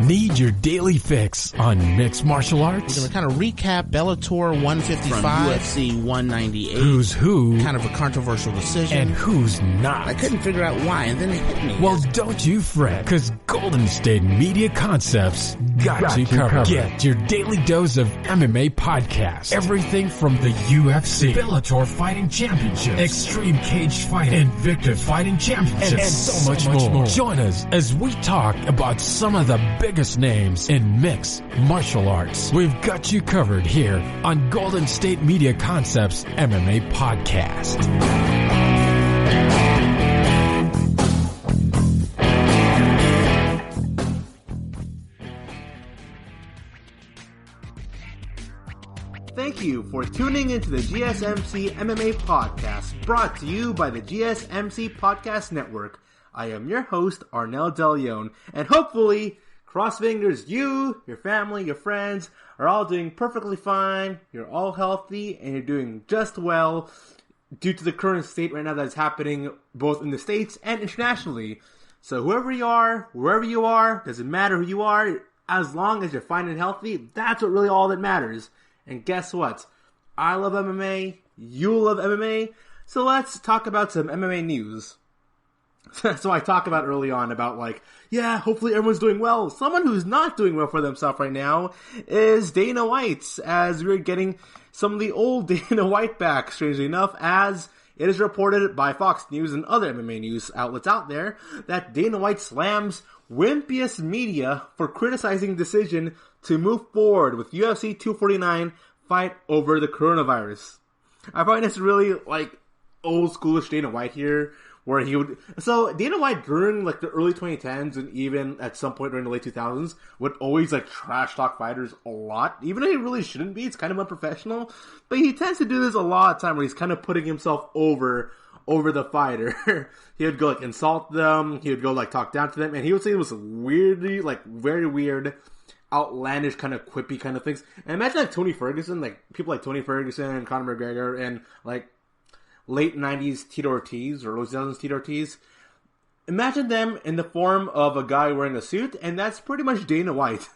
Need your daily fix on mixed martial arts? We're going to kind of recap Bellator 155. From UFC 198. Who's who? Kind of a controversial decision. And who's not? I couldn't figure out why, and then it hit me. Well, don't you fret, because Golden State Media Concepts got you covered. Get your daily dose of MMA podcasts. Everything from the UFC, Bellator Fighting Championships, Extreme Cage Fighting, Invicta Fighting Championships, and so much more. Join us as we talk about some of the biggest names in mixed martial arts. We've got you covered here on Golden State Media Concepts MMA Podcast. Thank you for tuning into the GSMC MMA Podcast, brought to you by the GSMC Podcast Network. I am your host, Arnel DeLeon, and hopefully, cross fingers, you, your family, your friends are all doing perfectly fine, you're all healthy, and you're doing just well due to the current state right now that is happening both in the States and internationally. So whoever you are, wherever you are, doesn't matter who you are, as long as you're fine and healthy, that's what really all that matters. And guess what? I love MMA, you love MMA, so let's talk about some MMA news. So I talk about early on about yeah, hopefully everyone's doing well. Someone who's not doing well for themselves right now is Dana White, as we're getting some of the old Dana White back, strangely enough, as it is reported by Fox News and other MMA news outlets out there that Dana White slams Wimps media for criticizing decision to move forward with UFC 249 fight over the coronavirus. I find this really old schoolish Dana White here, where he would... So, Dana White during, the early 2010s and even at some point during the late 2000s would always, trash talk fighters a lot. Even though he really shouldn't be, it's kind of unprofessional. But he tends to do this a lot of time where he's kind of putting himself over the fighter. He would go, insult them. He would go, talk down to them. And he would say it was weirdly, very weird, outlandish, kind of quippy kind of things. And imagine, Tony Ferguson, people like Tony Ferguson and Conor McGregor and, late 90s Tito Ortiz, or early 2000s Tito Ortiz. Imagine them in the form of a guy wearing a suit, and that's pretty much Dana White,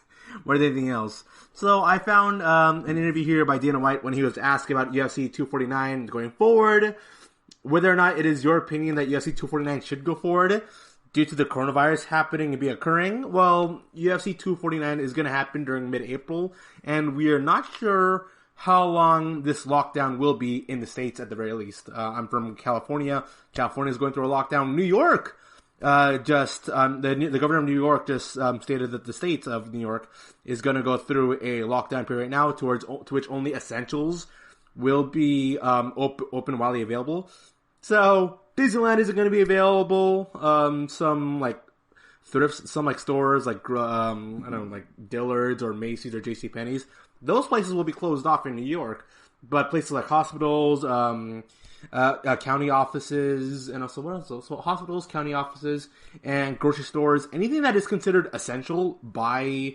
more than anything else. So I found an interview here by Dana White when he was asked about UFC 249 going forward, whether or not it is your opinion that UFC 249 should go forward due to the coronavirus happening and be occurring. Well, UFC 249 is going to happen during mid-April, and we are not sure how long this lockdown will be in the States at the very least. I'm from California. California is going through a lockdown. New York, the governor of New York just stated that the state of New York is going to go through a lockdown period right now, to which only essentials will be open while available. So Disneyland isn't going to be available. Some thrifts, some stores Dillard's or Macy's or JCPenney's. Those places will be closed off in New York, but places like hospitals, county offices, and also what else? So hospitals, county offices, and grocery stores, anything that is considered essential by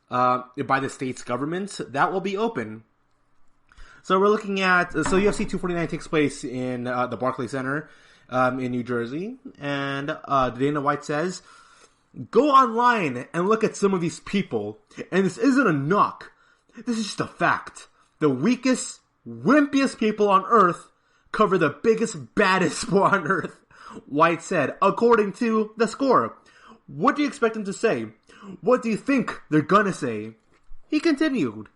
the state's government, that will be open. So we're looking at UFC 249 takes place in the Barclays Center in New Jersey, and Dana White says, "Go online and look at some of these people, and this isn't a knock. This is just a fact. The weakest, wimpiest people on earth cover the biggest, baddest sport on earth," White said, according to The Score. What do you expect them to say? What do you think they're gonna say? He continued,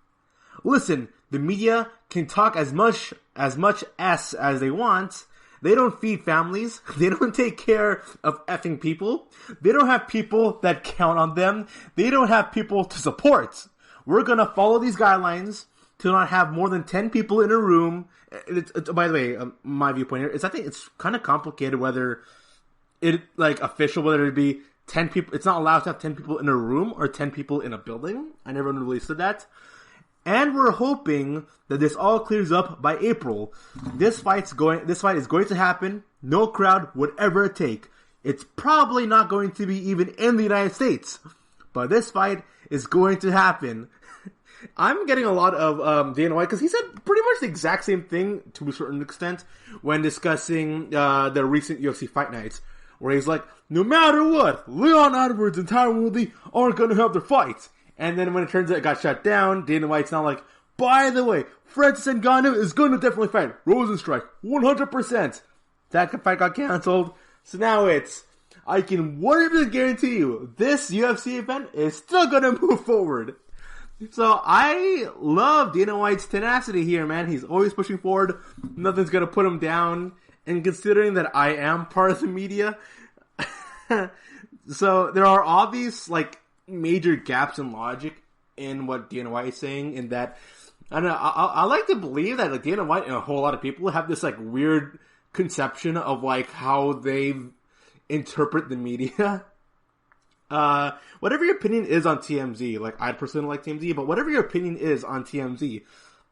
"Listen, the media can talk as much as they want. They don't feed families. They don't take care of effing people. They don't have people that count on them. They don't have people to support. We're going to follow these guidelines to not have more than 10 people in a room." By the way, my viewpoint here is I think it's kind of complicated whether it, official, whether it be 10 people. It's not allowed to have 10 people in a room or 10 people in a building. I never really said that. And we're hoping that this all clears up by April. This fight is going to happen. No crowd would ever take. It's probably not going to be even in the United States. But this fight is going to happen. I'm getting a lot of Dana White, because he said pretty much the exact same thing to a certain extent when discussing the recent UFC fight nights, where he's like, no matter what, Leon Edwards and Tyron Woodley aren't going to have their fights. And then when it turns out it got shut down, Dana White's now like, by the way, Francis Ngannou is going to definitely fight Rosenstrike, 100%. That fight got canceled. So now I can 100% guarantee you, this UFC event is still going to move forward. So I love Dana White's tenacity here, man. He's always pushing forward. Nothing's going to put him down. And considering that I am part of the media, so there are all these, like, major gaps in logic in what Dana White is saying, in that, I don't know, I like to believe that, like, Dana White and a whole lot of people have this, like, weird conception of, like, how they interpret the media. Whatever your opinion is on TMZ, like, I personally like TMZ, but whatever your opinion is on TMZ,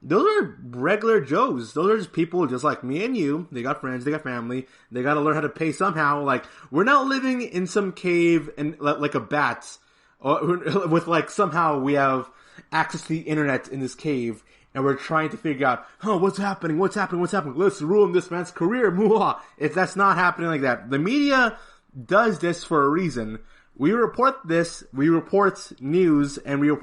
those are regular Joes. Those are just people just like me and you. They got friends, they got family, they gotta learn how to pay somehow. Like, we're not living in some cave and like a bat, with like somehow we have access to the internet in this cave, and we're trying to figure out, what's happening, let's ruin this man's career, muah. If that's not happening like that. The media does this for a reason. We report this, we report news, and we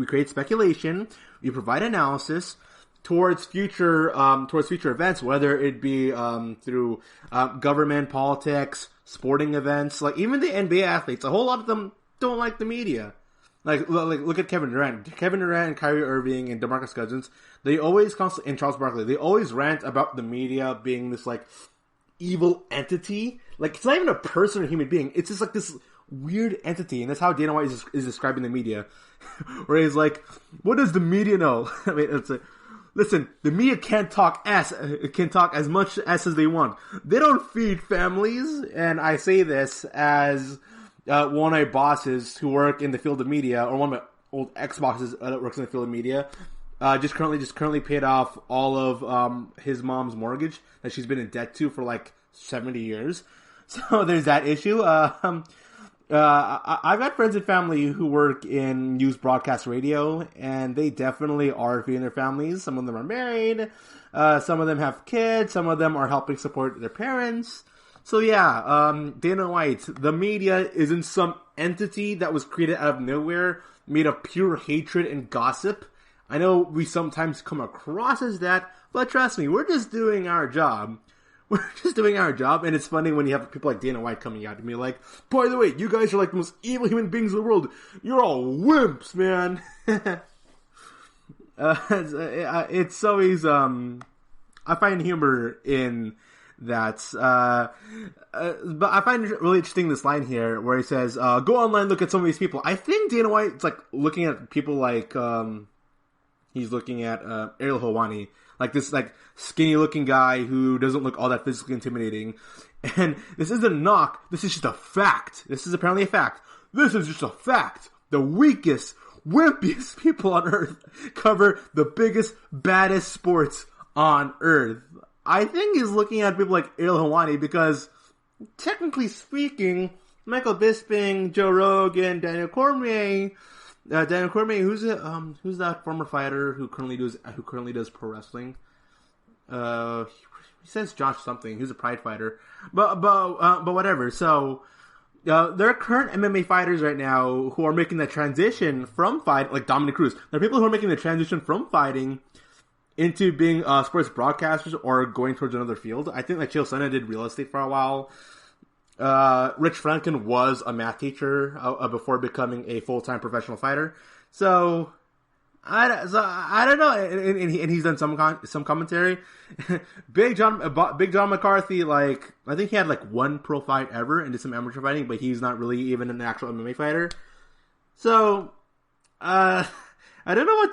create speculation, we provide analysis towards future events, whether it be, through, government, politics, sporting events, like even the NBA athletes, a whole lot of them don't like the media. Like look at Kevin Durant and Kyrie Irving and DeMarcus Cousins, they always constantly, and Charles Barkley, they always rant about the media being this like evil entity. Like, it's not even a person or human being, it's just like this weird entity, and that's how Dana White is describing the media. Where he's like, what does the media know? I mean, it's like, listen, the media can talk as much as they want. They don't feed families, and I say this as one of my bosses who work in the field of media, or one of my old ex-bosses that works in the field of media, just currently paid off all of his mom's mortgage that she's been in debt to for like 70 years. So there's that issue. I've got friends and family who work in news broadcast radio, and they definitely are feeding their families. Some of them are married, some of them have kids, some of them are helping support their parents. So yeah, Dana White, the media isn't some entity that was created out of nowhere, made of pure hatred and gossip. I know we sometimes come across as that, but trust me, we're just doing our job. We're just doing our job, and it's funny when you have people like Dana White coming out to me like, by the way, you guys are like the most evil human beings in the world. You're all wimps, man. It's always, I find humor in that, but I find it really interesting, this line here, where he says, go online, look at some of these people. I think Dana White's like looking at people like, he's looking at, Ariel Helwani. Like this, like, skinny-looking guy who doesn't look all that physically intimidating. And this isn't a knock. This is just a fact. This is apparently a fact. This is just a fact. The weakest, wimpiest people on Earth cover the biggest, baddest sports on Earth. I think he's looking at people like Ariel Helwani because, technically speaking, Michael Bisping, Joe Rogan, Daniel Cormier, who's that former fighter who currently does pro wrestling? He says Josh something. He's a Pride fighter, but whatever. So, there are current MMA fighters right now who are making the transition from fight, like Dominic Cruz. There are people who are making the transition from fighting into being sports broadcasters or going towards another field. I think like Chael Sonnen did real estate for a while. Rich Franken was a math teacher before becoming a full-time professional fighter. So I don't know, and he's done some commentary. Big John McCarthy, like, I think he had like one pro fight ever and did some amateur fighting, but he's not really even an actual MMA fighter. So I don't know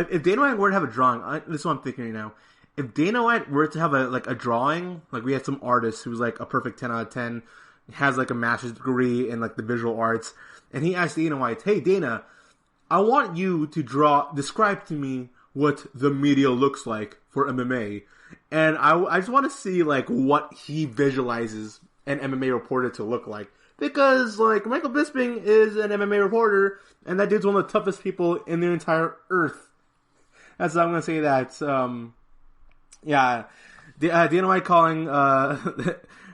if Dana White were to have a drawing. This is what I'm thinking right now. If Dana White were to have a drawing, like we had some artist who's like a perfect 10 out of 10, has like a master's degree in like the visual arts, and he asked Dana White, hey Dana, I want you to describe to me what the media looks like for MMA. And I just want to see like what he visualizes an MMA reporter to look like. Because like Michael Bisping is an MMA reporter, and that dude's one of the toughest people in the entire earth. That's how I'm going to say that. Yeah, Dana White calling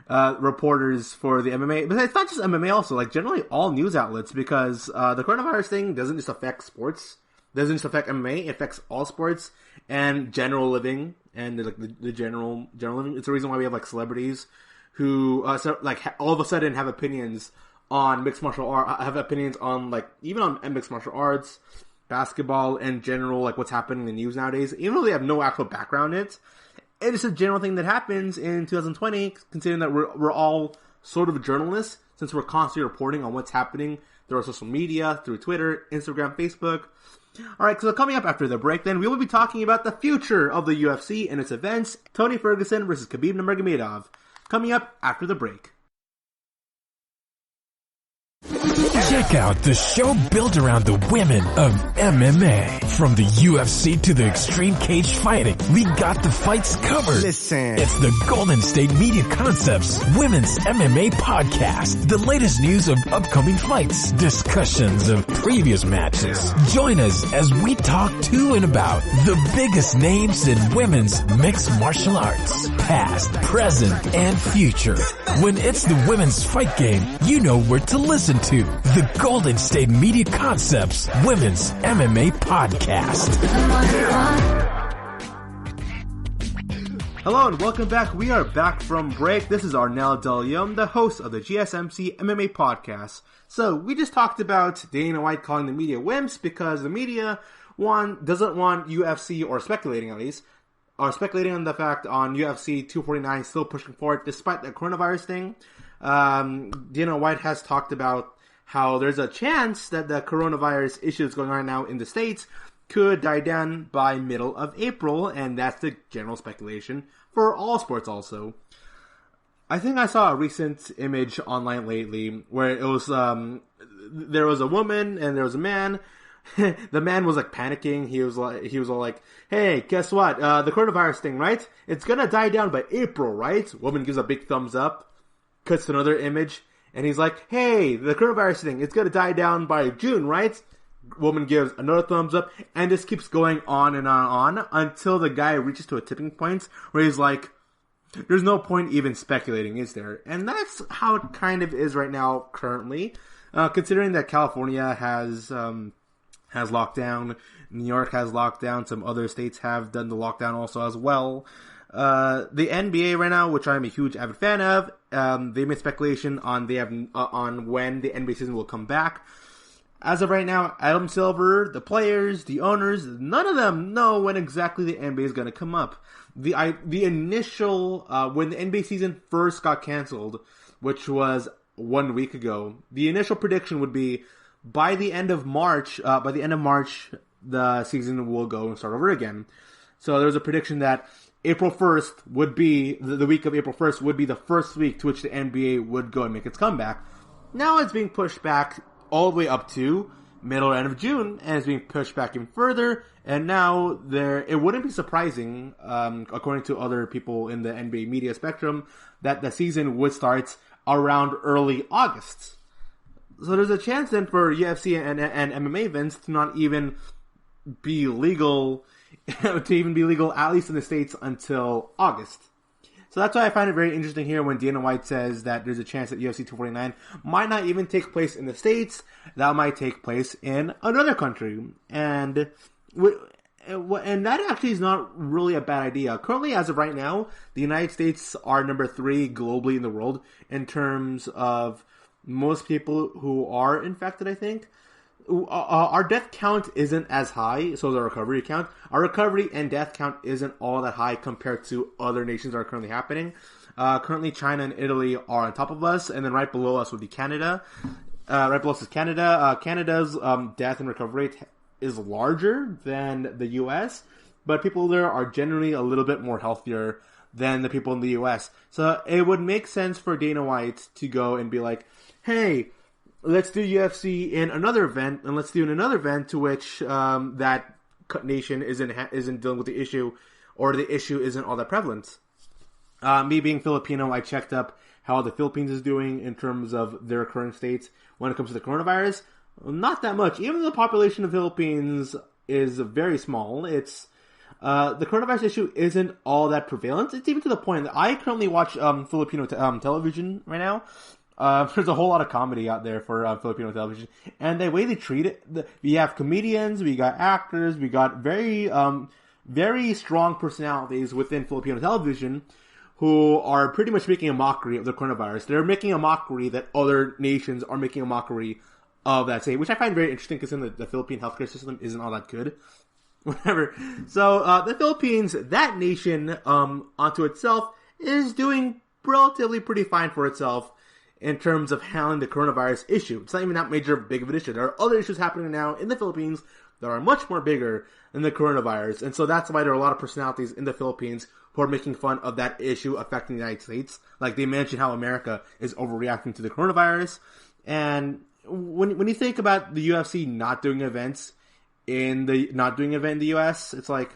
reporters for the MMA, but it's not just MMA also, like generally all news outlets, because the coronavirus thing doesn't just affect sports, doesn't just affect MMA, it affects all sports and general living, and like the general living. It's the reason why we have like celebrities who all of a sudden have opinions on mixed martial art, have opinions on like even on mixed martial arts, basketball, and general like what's happening in the news nowadays, even though they have no actual background in it. It is a general thing that happens in 2020, considering that we're all sort of journalists, since we're constantly reporting on what's happening through our social media, through Twitter, Instagram, Facebook. Alright, so coming up after the break then, we will be talking about the future of the UFC and its events, Tony Ferguson versus Khabib Nurmagomedov, coming up after the break. Check out the show built around the women of MMA. From the UFC to the extreme cage fighting, we got the fights covered. Listen. It's the Golden State Media Concepts Women's MMA Podcast. The latest news of upcoming fights, discussions of previous matches. Join us as we talk to and about the biggest names in women's mixed martial arts. Past, present, and future. When it's the women's fight game, you know where to listen to. The Golden State Media Concepts Women's MMA Podcast. Hello and welcome back. We are back from break. This is Arnel DeLeon, the host of the GSMC MMA Podcast. So, we just talked about Dana White calling the media wimps because the media, doesn't want UFC, or speculating at least, are speculating on the fact on UFC 249 still pushing forward despite the coronavirus thing. Dana White has talked about how there's a chance that the coronavirus issues going on right now in the States could die down by middle of April, and that's the general speculation for all sports also. I think I saw a recent image online lately where it was, there was a woman and there was a man. The man was like panicking. He was all like, hey, guess what? The coronavirus thing, right? It's gonna die down by April, right? Woman gives a big thumbs up, cuts to another image, and he's like, hey, the coronavirus thing, it's gonna die down by June, right? Woman gives another thumbs up, and this keeps going on and on until the guy reaches to a tipping point where he's like, there's no point even speculating, is there? And that's how it kind of is right now currently, considering that California has lockdown, New York has lockdown, some other states have done the lockdown also as well. The NBA right now, which I'm a huge avid fan of, they made speculation on when the NBA season will come back. As of right now, Adam Silver, the players, the owners, none of them know when exactly the NBA is going to come up. The initial when the NBA season first got canceled, which was 1 week ago, the initial prediction would be by the end of March, the season will go and start over again. So there was a prediction that April 1st would be, the week of April 1st would be the first week to which the NBA would go and make its comeback. Now it's being pushed back all the way up to middle or end of June, and it's being pushed back even further, and now it wouldn't be surprising, according to other people in the NBA media spectrum, that the season would start around early August. So there's a chance then for UFC and MMA events to not even be legal, at least in the States, until August. So that's why I find it very interesting here when Dana White says that there's a chance that UFC 249 might not even take place in the States, that might take place in another country. And that actually is not really a bad idea. Currently, as of right now, the United States are number 3 globally in the world in terms of most people who are infected, I think. Our death count isn't as high, so is our recovery count. Our recovery and death count isn't all that high compared to other nations that are currently happening. Currently, China and Italy are on top of us, and then right below us would be Canada. Right below us is Canada. Canada's death and recovery rate is larger than the U.S., but people there are generally a little bit more healthier than the people in the U.S. So it would make sense for Dana White to go and be like, hey, let's do UFC in another event, and let's do in another event to which that nation isn't dealing with the issue, or the issue isn't all that prevalent. Me being Filipino, I checked up how the Philippines is doing in terms of their current states when it comes to the coronavirus. Not that much. Even though the population of the Philippines is very small, it's the coronavirus issue isn't all that prevalent. It's even to the point that I currently watch Filipino television right now. There's a whole lot of comedy out there for Filipino television, and the way they treat it, we have comedians, we got actors, we got very strong personalities within Filipino television who are pretty much making a mockery of the coronavirus. They're making a mockery that other nations are making a mockery of that state, which I find very interesting because the Philippine healthcare system isn't all that good. Whatever. So the Philippines, that nation onto itself, is doing relatively pretty fine for itself in terms of handling the coronavirus issue. It's not even that big of an issue. There are other issues happening now in the Philippines that are much more bigger than the coronavirus. And so that's why there are a lot of personalities in the Philippines who are making fun of that issue affecting the United States. Like, they mention how America is overreacting to the coronavirus. And when you think about the UFC not doing events in the US, it's like,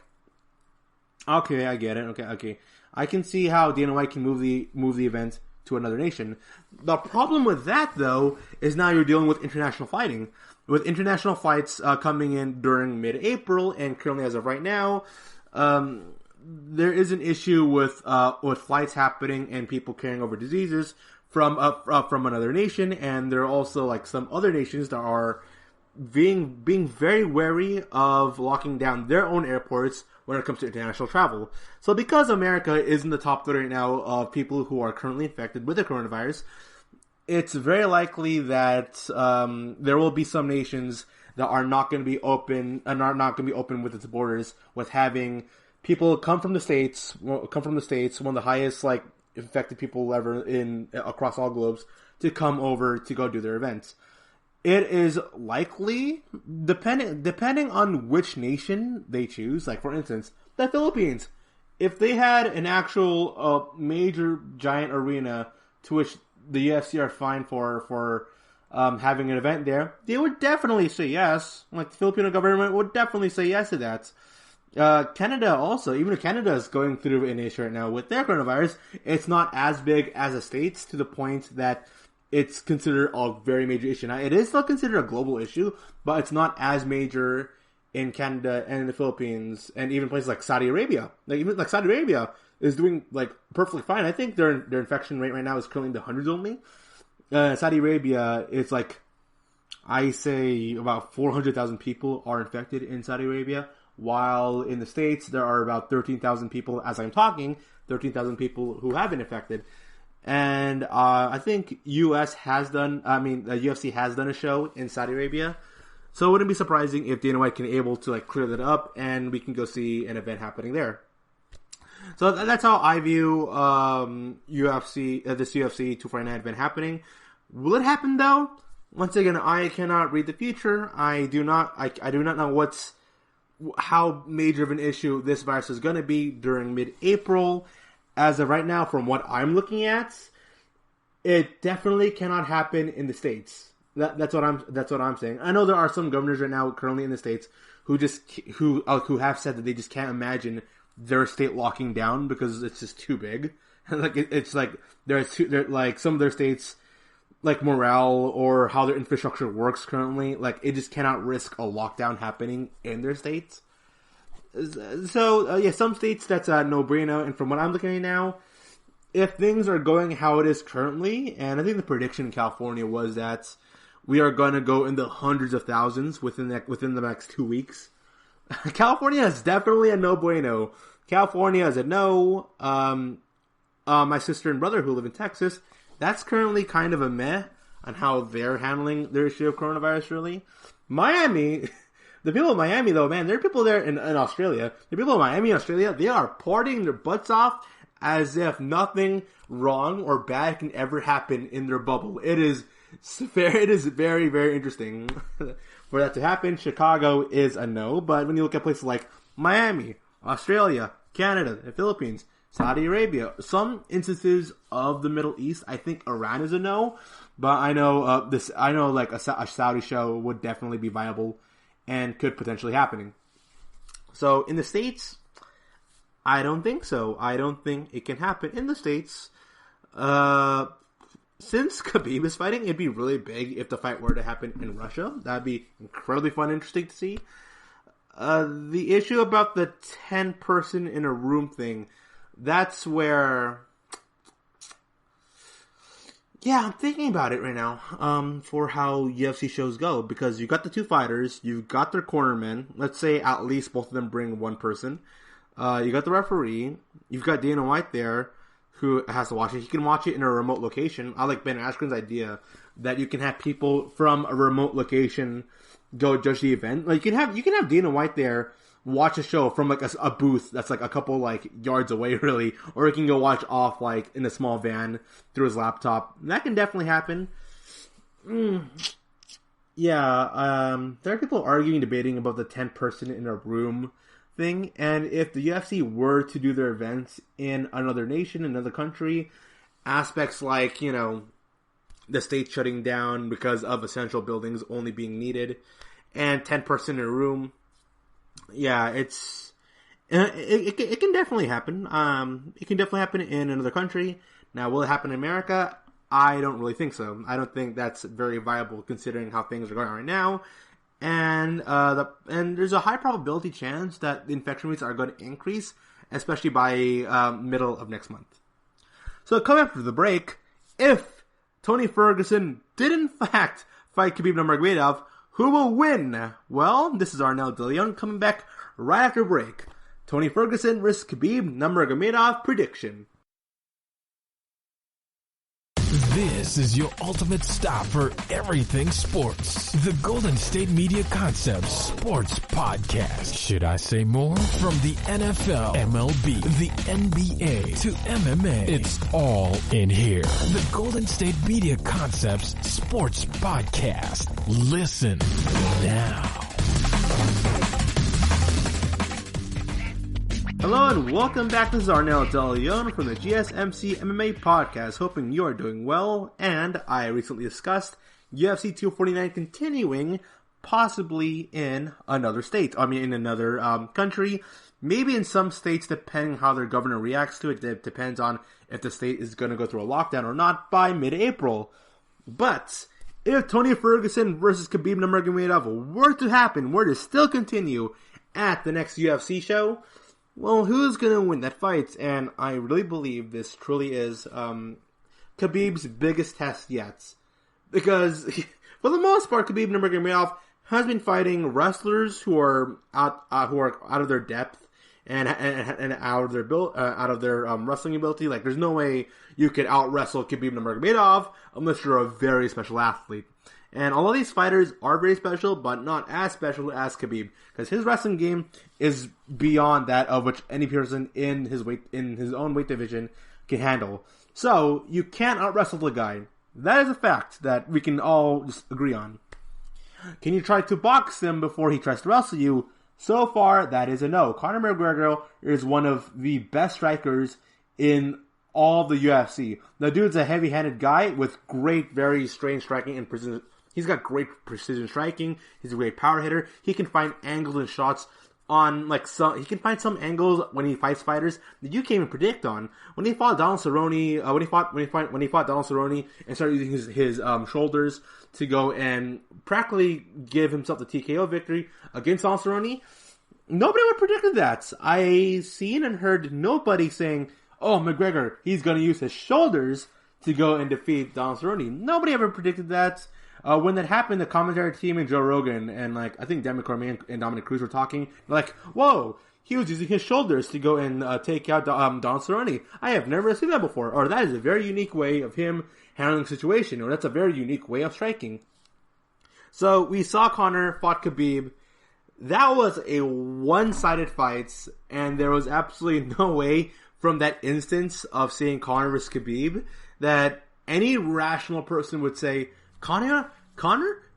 okay, I get it. Okay. I can see how Dana White can move the event to another nation. The problem with that, though, is now you're dealing with international fighting. With international fights coming in during mid-April, and currently as of right now, there is an issue with flights happening and people carrying over diseases from another nation, and there are also like some other nations that are being very wary of locking down their own airports when it comes to international travel. So because America is in the top 30 right now of people who are currently infected with the coronavirus, it's very likely that there will be some nations that are not going to be open and are not going to be open with its borders, with having people come from the States, one of the highest like infected people ever across all globes, to come over to go do their events. It is likely, depending on which nation they choose, like for instance, the Philippines. If they had an actual major giant arena to which the UFC are fined for having an event there, they would definitely say yes. Like, the Filipino government would definitely say yes to that. Canada also, even if Canada is going through an issue right now with their coronavirus, it's not as big as the States, to the point that it's considered a very major issue. Now, it is still considered a global issue, but it's not as major in Canada and in the Philippines, and even places like Saudi Arabia. Like Saudi Arabia is doing like perfectly fine. I think their infection rate right now is currently in the hundreds only. Saudi Arabia is like, I say about 400,000 people are infected in Saudi Arabia, while in the States there are about 13,000 people, as I'm talking, 13,000 people who have been infected. And I think the UFC has done a show in Saudi Arabia, so it wouldn't be surprising if Dana White can able to like clear that up, and we can go see an event happening there. So that's how I view this UFC 249 event happening. Will it happen though? Once again, I cannot read the future. I do not know how major of an issue this virus is going to be during mid-April. As of right now, from what I'm looking at, it definitely cannot happen in the States. That's what I'm saying. I know there are some governors right now currently in the States who have said that they just can't imagine their state locking down because it's just too big. Like it's like some of their states, like morale or how their infrastructure works currently, like it just cannot risk a lockdown happening in their states. So some states that's a no-brainer, and from what I'm looking at now, if things are going how it is currently, and I think the prediction in California was that we are going to go in the hundreds of thousands within the next 2 weeks. California is definitely a no-bueno. California is a no. My sister and brother who live in Texas, that's currently kind of a meh on how they're handling their issue of coronavirus, really. Miami... The people of Miami, though, man, there are people there in Australia. The people of Miami, Australia, they are partying their butts off as if nothing wrong or bad can ever happen in their bubble. It is very, very interesting for that to happen. Chicago is a no, but when you look at places like Miami, Australia, Canada, the Philippines, Saudi Arabia, some instances of the Middle East, I think Iran is a no, but I know like a Saudi show would definitely be viable and could potentially happening. So in the States, I don't think so. I don't think it can happen in the States. Since Khabib is fighting, it'd be really big if the fight were to happen in Russia. That'd be incredibly fun and interesting to see. The issue about the 10 person in a room thing, that's where... Yeah, I'm thinking about it right now, for how UFC shows go, because you've got the two fighters, you've got their cornermen, let's say at least both of them bring one person, you got the referee, you've got Dana White there, who has to watch it. He can watch it in a remote location. I like Ben Askren's idea that you can have people from a remote location go judge the event. Like, you can have Dana White there, watch a show from like a booth that's like a couple like yards away, really, or he can go watch off like in a small van through his laptop. That can definitely happen. Yeah, there are people arguing, debating about the 10 person in a room thing, and if the UFC were to do their events in another nation, another country, aspects like, you know, the state shutting down because of essential buildings only being needed, and 10 person in a room. Yeah, it can definitely happen. It can definitely happen in another country. Now, will it happen in America? I don't really think so. I don't think that's very viable considering how things are going right now. And there's a high probability chance that the infection rates are going to increase, especially by middle of next month. So coming after the break, if Tony Ferguson did in fact fight Khabib Nurmagomedov, who will win? Well, this is Arnel De Leon coming back right after break. Tony Ferguson vs. Khabib Nurmagomedov prediction. This is your ultimate stop for everything sports. The Golden State Media Concepts Sports Podcast. Should I say more? From the NFL, MLB, the NBA to MMA, it's all in here. The Golden State Media Concepts Sports Podcast. Listen now. Hello and welcome back. This is Arnel De Leon from the GSMC MMA podcast. Hoping you are doing well. And I recently discussed UFC 249 continuing, possibly in another state. I mean, in another country. Maybe in some states, depending how their governor reacts to it. It depends on if the state is going to go through a lockdown or not by mid-April. But if Tony Ferguson versus Khabib Nurmagomedov were to happen, were to still continue at the next UFC show, well, who's going to win that fight? And I really believe this truly is Khabib's biggest test yet. Because, for the most part, Khabib Nurmagomedov has been fighting wrestlers who are out of their depth and out of their wrestling ability. Like, there's no way you could out-wrestle Khabib Nurmagomedov unless you're a very special athlete. And all of these fighters are very special, but not as special as Khabib, because his wrestling game is beyond that of which any person in his own weight division can handle. So you can't out-wrestle the guy. That is a fact that we can all just agree on. Can you try to box him before he tries to wrestle you? So far, that is a no. Conor McGregor is one of the best strikers in all the UFC. The dude's a heavy-handed guy with great, very strange striking and precision. He's got great precision striking. He's a great power hitter. He can find angles and shots on he can find some angles when he fights fighters that you can't even predict on. When he fought Donald Cerrone, when he fought Donald Cerrone and started using his shoulders to go and practically give himself the TKO victory against Donald Cerrone, nobody would have predicted that. I seen and heard nobody saying, "Oh, McGregor, he's going to use his shoulders to go and defeat Donald Cerrone." Nobody ever predicted that. When that happened, the commentary team and Joe Rogan and I think Dan McCormick and Dominic Cruz were talking. They're like, "Whoa, he was using his shoulders to go and take out Donald Cerrone. I have never seen that before." Or that is a very unique way of him handling the situation. Or that's a very unique way of striking. So we saw Conor fought Khabib. That was a one-sided fight, and there was absolutely no way from that instance of seeing Conor vs. Khabib that any rational person would say, Conor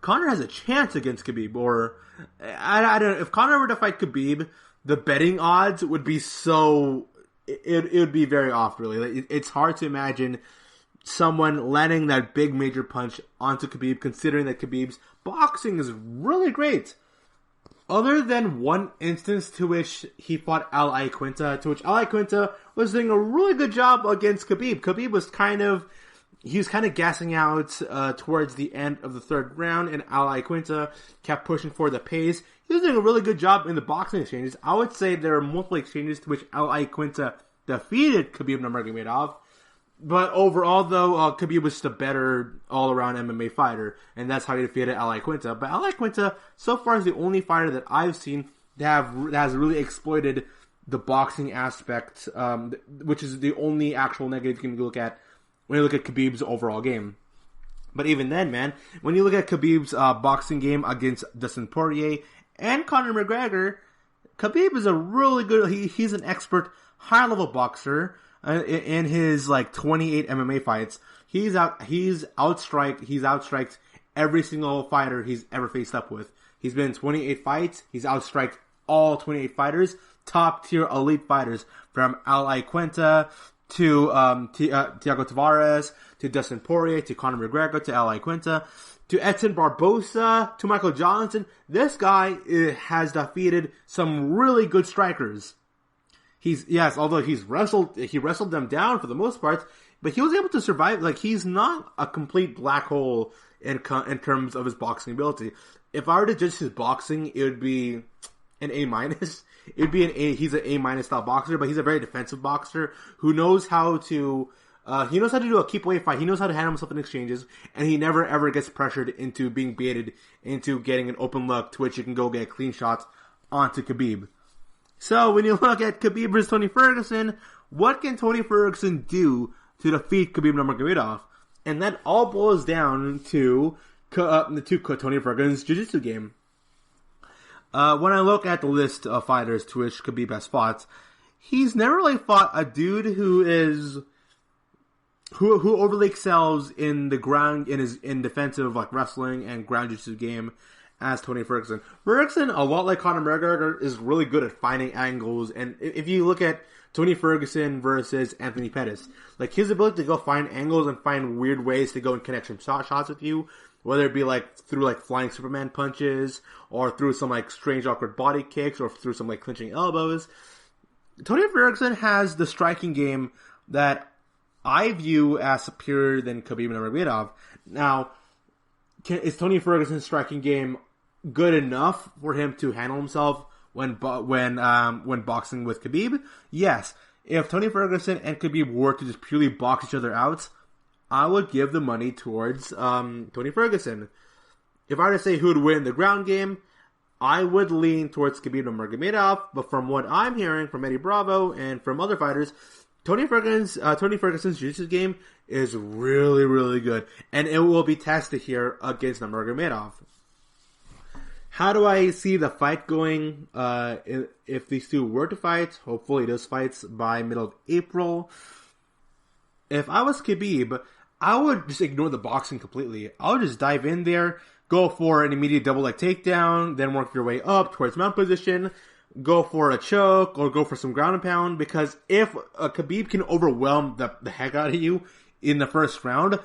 has a chance against Khabib, or I don't know, if Conor were to fight Khabib, the betting odds would be it would be very off, really. It's hard to imagine someone landing that big major punch onto Khabib, considering that Khabib's boxing is really great. Other than one instance to which he fought Al Iaquinta, to which Al Iaquinta was doing a really good job against Khabib. Khabib was kind of he was kind of gassing out towards the end of the third round, and Al Iaquinta kept pushing for the pace. He was doing a really good job in the boxing exchanges. I would say there are multiple exchanges to which Al Iaquinta defeated Khabib Nurmagomedov. But overall, though, Khabib was just a better all-around MMA fighter, and that's how he defeated Al Iaquinta. But Al Iaquinta, so far, is the only fighter that I've seen that has really exploited the boxing aspect, which is the only actual negative you can look at when you look at Khabib's overall game. But even then, man, when you look at Khabib's boxing game against Dustin Poirier and Conor McGregor, Khabib is a really good, he's an expert high-level boxer. In his 28 MMA fights, he's outstriked every single fighter he's ever faced up with. He's been in 28 fights. He's outstriked all 28 fighters, top tier elite fighters, from Al Iaquinta to Thiago Tavares to Dustin Poirier to Conor McGregor to Al Iaquinta to Edson Barbosa to Michael Johnson. This guy has defeated some really good strikers. Although he wrestled them down for the most part, but he was able to survive. He's not a complete black hole in terms of his boxing ability. If I were to judge his boxing, it would be an A-. It'd be he's an A- style boxer, but he's a very defensive boxer who knows how to, he knows how to do a keep away fight. He knows how to handle himself in exchanges, and he never ever gets pressured into being baited into getting an open look to which he can go get clean shots onto Khabib. So, when you look at Khabib versus Tony Ferguson, what can Tony Ferguson do to defeat Khabib Nurmagomedov? And that all boils down to Tony Ferguson's jiu-jitsu game. When I look at the list of fighters to which Khabib has fought, he's never really fought a dude who overly excels in the ground, in defensive wrestling and ground jiu-jitsu game as Tony Ferguson. Ferguson, a lot like Conor McGregor, is really good at finding angles. And if you look at Tony Ferguson versus Anthony Pettis, his ability to go find angles and find weird ways to go and connect some shots with you, whether it be through flying Superman punches, or through some strange awkward body kicks, or through some clinching elbows. Tony Ferguson has the striking game that I view as superior than Khabib Nurmagomedov. Now, is Tony Ferguson's striking game good enough for him to handle himself when boxing with Khabib? Yes. If Tony Ferguson and Khabib were to just purely box each other out, I would give the money towards Tony Ferguson. If I were to say who would win the ground game, I would lean towards Khabib Nurmagomedov. But from what I'm hearing from Eddie Bravo and from other fighters, Tony Ferguson's jiu-jitsu game is really, really good, and it will be tested here against Nurmagomedov. How do I see the fight going? If these two were to fight, hopefully those fights by middle of April. If I was Khabib, I would just ignore the boxing completely. I would just dive in there, go for an immediate double leg takedown, then work your way up towards mount position, go for a choke, or go for some ground and pound, because if Khabib can overwhelm the heck out of you in the first round,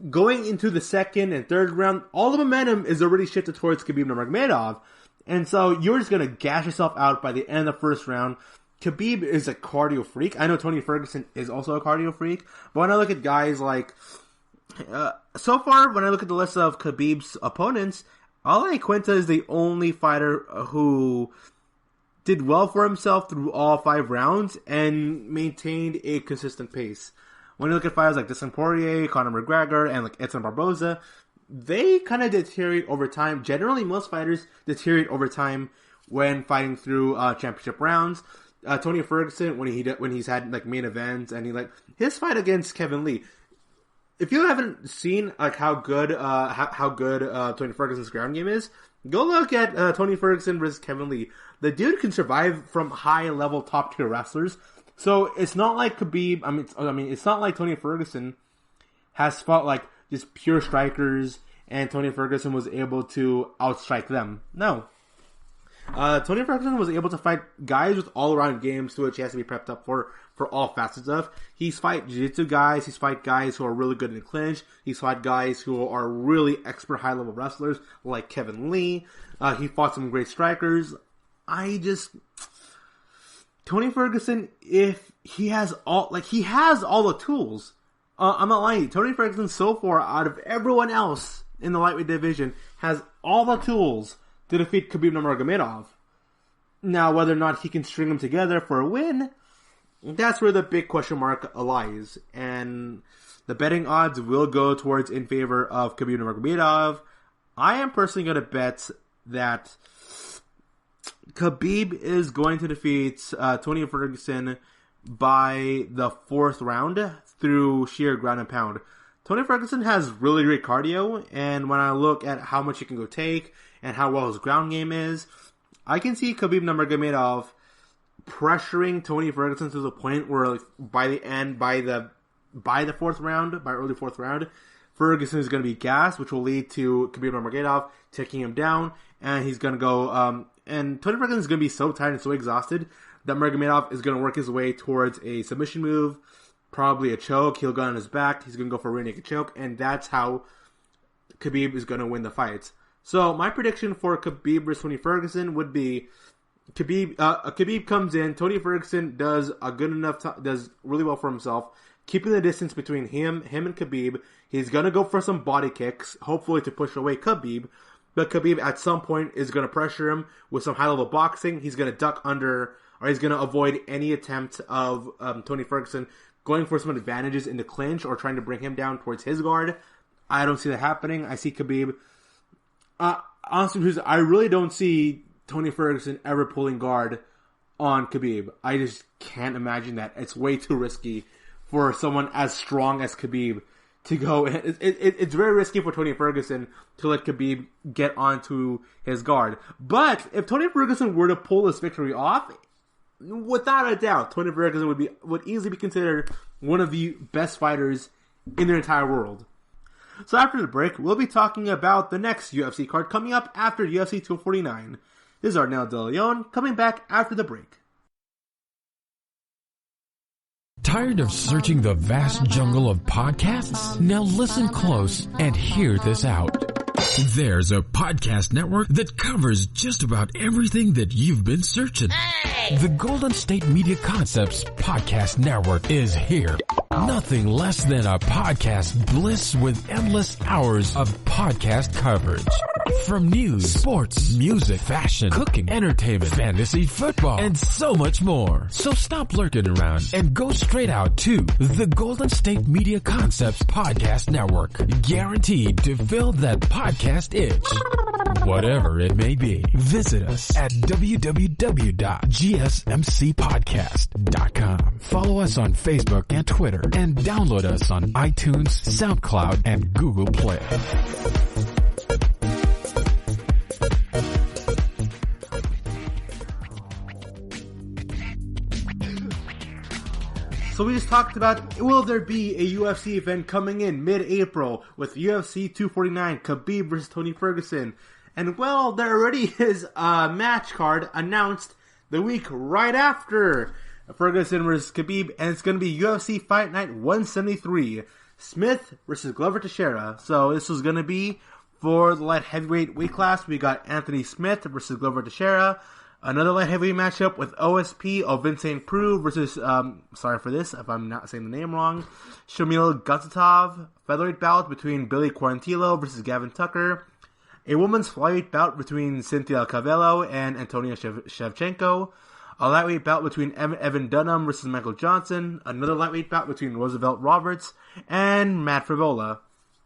going into the second and third round, all the momentum is already shifted towards Khabib Nurmagomedov, and so you're just going to gash yourself out by the end of the first round. Khabib is a cardio freak. I know Tony Ferguson is also a cardio freak, but when I look at guys so far, when I look at the list of Khabib's opponents, Al Iaquinta is the only fighter who did well for himself through all 5 rounds and maintained a consistent pace. When you look at fighters like Dustin Poirier, Conor McGregor, and Edson Barbosa, they kind of deteriorate over time. Generally, most fighters deteriorate over time when fighting through championship rounds. Tony Ferguson, when he's had main events, and his fight against Kevin Lee. If you haven't seen how good Tony Ferguson's ground game is, go look at Tony Ferguson versus Kevin Lee. The dude can survive from high-level, top-tier wrestlers. So it's not like Khabib. It's not like Tony Ferguson has fought just pure strikers, and Tony Ferguson was able to outstrike them. No. Tony Ferguson was able to fight guys with all-around games to which he has to be prepped up for all facets of. He's fight jiu-jitsu guys. He's fight guys who are really good in the clinch. He's fight guys who are really expert high-level wrestlers like Kevin Lee. He fought some great strikers. Tony Ferguson, if he has all the tools. I'm not lying. Tony Ferguson, so far, out of everyone else in the lightweight division, has all the tools to defeat Khabib Nurmagomedov. Now, whether or not he can string them together for a win, that's where the big question mark lies. And the betting odds will go towards in favor of Khabib Nurmagomedov. I am personally going to bet that Khabib is going to defeat Tony Ferguson by the 4th round through sheer ground and pound. Tony Ferguson has really great cardio, and when I look at how much he can go take and how well his ground game is, I can see Khabib Nurmagomedov pressuring Tony Ferguson to the point where, like, by the 4th round, by early 4th round, Ferguson is going to be gassed, which will lead to Khabib Nurmagomedov taking him down, and he's going to go, and Tony Ferguson is going to be so tired and so exhausted that Nurmagomedov is going to work his way towards a submission move, probably a choke. He'll go on his back. He's going to go for a rear naked choke, and that's how Khabib is going to win the fight. So my prediction for Khabib versus Tony Ferguson would be Khabib comes in. Tony Ferguson does does really well for himself, keeping the distance between him and Khabib. He's going to go for some body kicks, hopefully to push away Khabib. But Khabib at some point is going to pressure him with some high level boxing. He's going to duck under, or he's going to avoid any attempt of Tony Ferguson going for some advantages in the clinch or trying to bring him down towards his guard. I don't see that happening. I see Khabib. Honestly, I really don't see Tony Ferguson ever pulling guard on Khabib. I just can't imagine that. It's way too risky for someone as strong as Khabib to go. It's very risky for Tony Ferguson to let Khabib get onto his guard. But if Tony Ferguson were to pull this victory off, without a doubt, Tony Ferguson would easily be considered one of the best fighters in the entire world. So after the break, we'll be talking about the next UFC card coming up after UFC 249. This is Arnel De Leon coming back after the break. Tired of searching the vast jungle of podcasts? Now listen close and hear this out. There's a podcast network that covers just about everything that you've been searching. Hey! The Golden State Media Concepts Podcast Network is here. Nothing less than a podcast bliss with endless hours of podcast coverage. From news, sports, music, fashion, cooking, entertainment, fantasy, football, and so much more. So stop lurking around and go straight out to the Golden State Media Concepts Podcast Network. Guaranteed to fill that podcast itch. Whatever it may be. Visit us at www.gsmcpodcast.com. Follow us on Facebook and Twitter, and download us on iTunes, SoundCloud, and Google Play. So we just talked about, will there be a UFC event coming in mid-April with UFC 249, Khabib versus Tony Ferguson? And well, there already is a match card announced the week right after Ferguson versus Khabib, and it's going to be UFC Fight Night 173, Smith versus Glover Teixeira. So this was going to be for the light heavyweight weight class. We got Anthony Smith versus Glover Teixeira. Another light heavyweight matchup with OSP of Vincent Prue versus, sorry for this if I'm not saying the name wrong, Shamil Gazatov. Featherweight bout between Billy Quarantillo versus Gavin Tucker. A women's flyweight bout between Cynthia Cavello and Antonia Shevchenko. A lightweight bout between Evan Dunham versus Michael Johnson. Another lightweight bout between Roosevelt Roberts and Matt Frivola.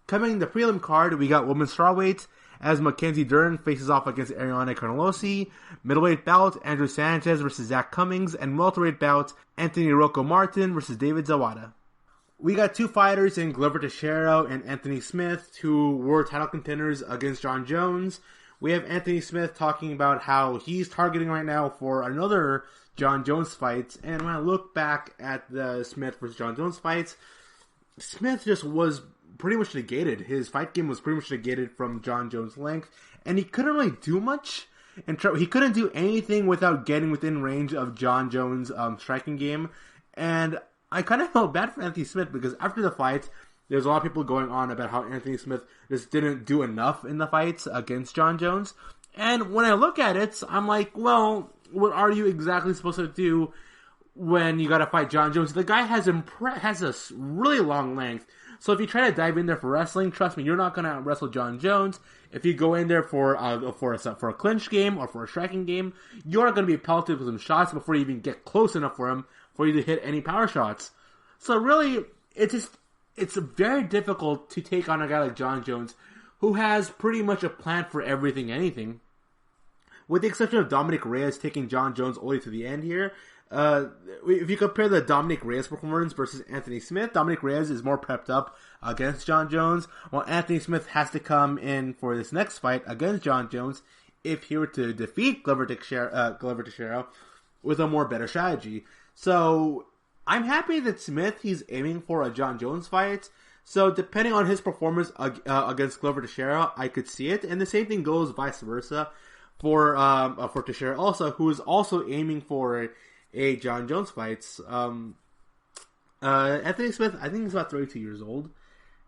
Coming in the prelim card, we got women's strawweight as Mackenzie Dern faces off against Ariane Carnelossi. Middleweight bout, Andrew Sanchez versus Zach Cummings. And welterweight bout, Anthony Rocco Martin versus David Zawada. We got two fighters in Glover Teixeira and Anthony Smith who were title contenders against John Jones. We have Anthony Smith talking about how he's targeting right now for another John Jones fight. And when I look back at the Smith versus John Jones fights, Smith just was pretty much negated. His fight game was pretty much negated from John Jones' length, and he couldn't really do much. And he couldn't do anything without getting within range of John Jones' striking game. And I kind of felt bad for Anthony Smith because after the fight, there's a lot of people going on about how Anthony Smith just didn't do enough in the fights against John Jones. And when I look at it, I'm like, well, what are you exactly supposed to do when you got to fight John Jones. The guy has a really long length. So if you try to dive in there for wrestling, trust me, you're not going to wrestle John Jones. If you go in there for a clinch game or for a striking game, you're going to be pelted with some shots before you even get close enough for him for you to hit any power shots. So really, it's very difficult to take on a guy like John Jones, who has pretty much a plan for everything, anything. With the exception of Dominic Reyes taking John Jones all the way to the end here. If you compare the Dominic Reyes performance versus Anthony Smith, Dominic Reyes is more prepped up against John Jones, while Anthony Smith has to come in for this next fight against John Jones if he were to defeat Glover Teixeira with a more better strategy. So I'm happy that Smith, he's aiming for a John Jones fight. So depending on his performance against Glover Teixeira, I could see it, and the same thing goes vice versa for Teixeira also, who is also aiming for a John Jones fights. Anthony Smith, I think he's about 32 years old.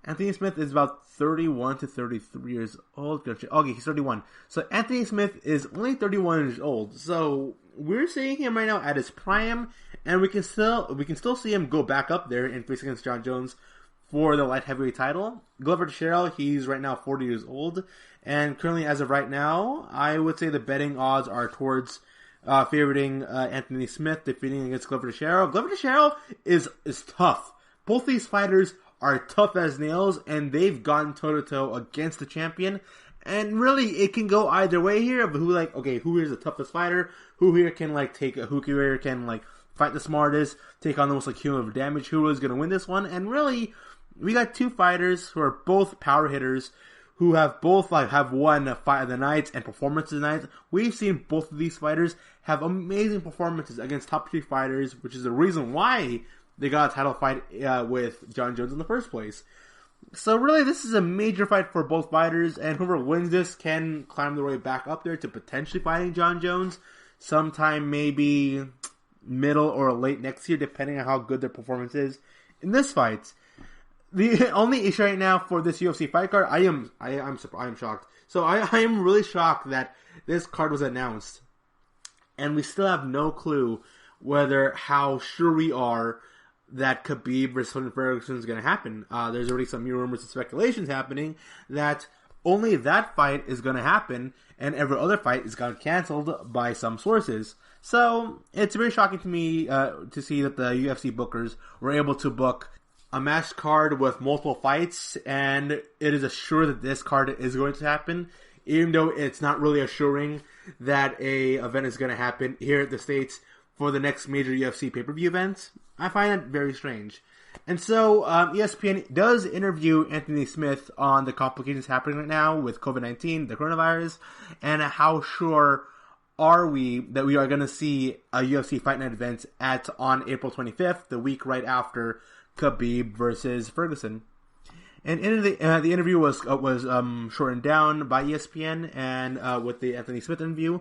Anthony Smith is about 31 to 33 years old. Okay, he's 31. So Anthony Smith is only 31 years old. So we're seeing him right now at his prime, and we can still see him go back up there and face against John Jones for the light heavyweight title. Glover Teixeira, he's right now 40 years old, and currently as of right now, I would say the betting odds are towards favoriting Anthony Smith defeating against Glover Teixeira. Glover Teixeira is tough. Both these fighters are tough as nails, and they've gone toe-to-toe against the champion. And really, it can go either way here of who is the toughest fighter, who here can fight the smartest, take on the most cumulative damage, who is going to win this one. And really, we got two fighters who are both power hitters, who have both have won Fight of the Nights and Performance of the Night. We've seen both of these fighters have amazing performances against top tier fighters, which is the reason why they got a title fight with John Jones in the first place. So really, this is a major fight for both fighters, and whoever wins this can climb their way back up there to potentially fighting John Jones sometime maybe middle or late next year, depending on how good their performance is in this fight. The only issue right now for this UFC fight card, I am shocked. So I am really shocked that this card was announced, and we still have no clue how sure we are that Khabib versus Ferguson is going to happen. There's already some new rumors and speculations happening that only that fight is going to happen, and every other fight is got canceled by some sources. So it's very shocking to me to see that the UFC bookers were able to book a match card with multiple fights, and it is assured that this card is going to happen, even though it's not really assuring that a event is going to happen here at the States for the next major UFC pay-per-view event. I find that very strange. And so ESPN does interview Anthony Smith on the complications happening right now with COVID-19, the coronavirus, and how sure are we that we are going to see a UFC Fight Night event on April 25th, the week right after Khabib versus Ferguson. And in the interview was shortened down by ESPN, and with the Anthony Smith interview,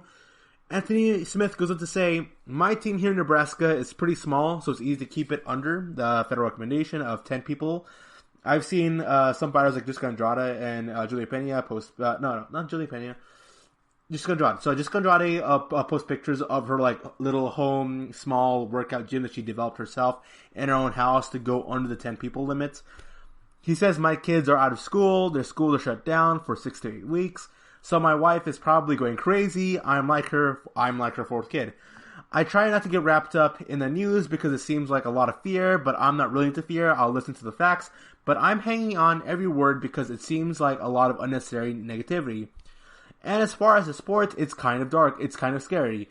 Anthony Smith goes on to say, "My team here in Nebraska is pretty small, so it's easy to keep it under the federal recommendation of 10 people. I've seen some fighters like Jessica Andrade and Julia Pena post... not Julia Pena. Jessica Andrade. So Jessica Andrade post pictures of her little home, small workout gym that she developed herself in her own house to go under the 10 people limit. He says, my kids are out of school. Their schools are shut down for 6 to 8 weeks. So my wife is probably going crazy. I'm like her fourth kid. I try not to get wrapped up in the news because it seems like a lot of fear, but I'm not really into fear. I'll listen to the facts, but I'm hanging on every word because it seems like a lot of unnecessary negativity. And as far as the sport, it's kind of dark. It's kind of scary.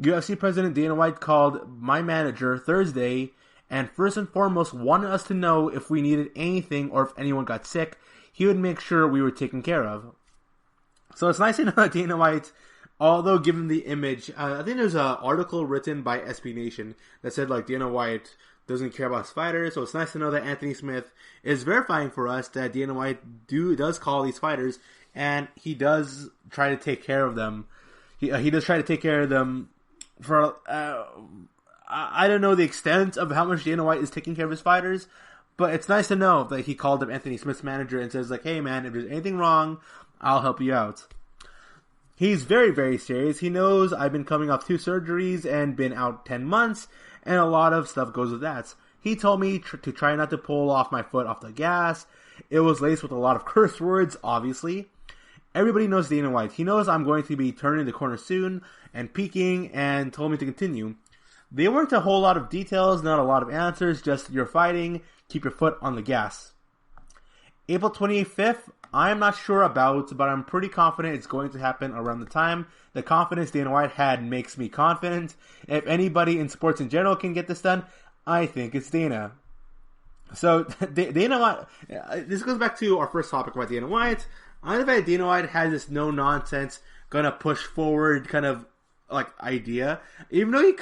UFC President Dana White called my manager Thursday and first and foremost wanted us to know if we needed anything or if anyone got sick. He would make sure we were taken care of. So it's nice to know that Dana White, although given the image, I think there's an article written by SB Nation that said Dana White doesn't care about his fighters. So it's nice to know that Anthony Smith is verifying for us that Dana White does call these fighters, and he does try to take care of them. He does try to take care of them for... I don't know the extent of how much Dana White is taking care of his fighters, but it's nice to know that he called up Anthony Smith's manager and says hey man, if there's anything wrong, I'll help you out. He's very, very serious. He knows I've been coming off 2 surgeries and been out 10 months, and a lot of stuff goes with that. He told me to try not to pull off my foot off the gas. It was laced with a lot of curse words, obviously. Everybody knows Dana White. He knows I'm going to be turning the corner soon and peaking, and told me to continue. They weren't a whole lot of details, not a lot of answers, just you're fighting, keep your foot on the gas. April 25th, I'm not sure about, but I'm pretty confident it's going to happen around the time. The confidence Dana White had makes me confident. If anybody in sports in general can get this done, I think it's Dana. So, Dana White, this goes back to our first topic about Dana White. I think Dana White has this no-nonsense, gonna push forward kind of like idea. Even though he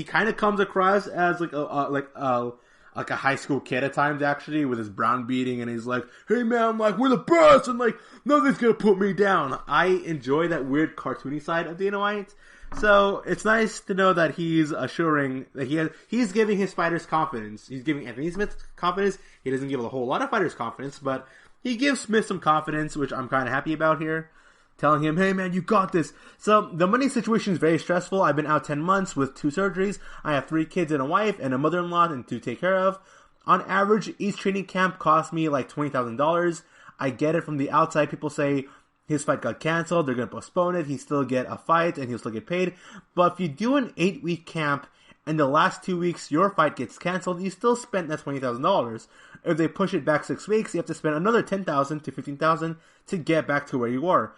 kind of comes across as like a high school kid at times, actually, with his brown beating, and he's like, hey man, like, we're the best, and like, nothing's gonna put me down. I enjoy that weird cartoony side of Dana White. So, it's nice to know that he's assuring that he's giving his fighters confidence. He's giving Anthony Smith confidence. He doesn't give a whole lot of fighters confidence, but he gives Smith some confidence, which I'm kind of happy about here. Telling him, hey man, you got this. So, the money situation is very stressful. I've been out 10 months with 2 surgeries. I have 3 kids and a wife and a mother-in-law to take care of. On average, each training camp cost me like $20,000. I get it from the outside. People say his fight got canceled, they're going to postpone it, he still get a fight, and he'll still get paid. But if you do an 8-week camp, and the last 2 weeks your fight gets canceled, you still spent that $20,000. If they push it back 6 weeks, you have to spend another $10,000 to $15,000 to get back to where you were.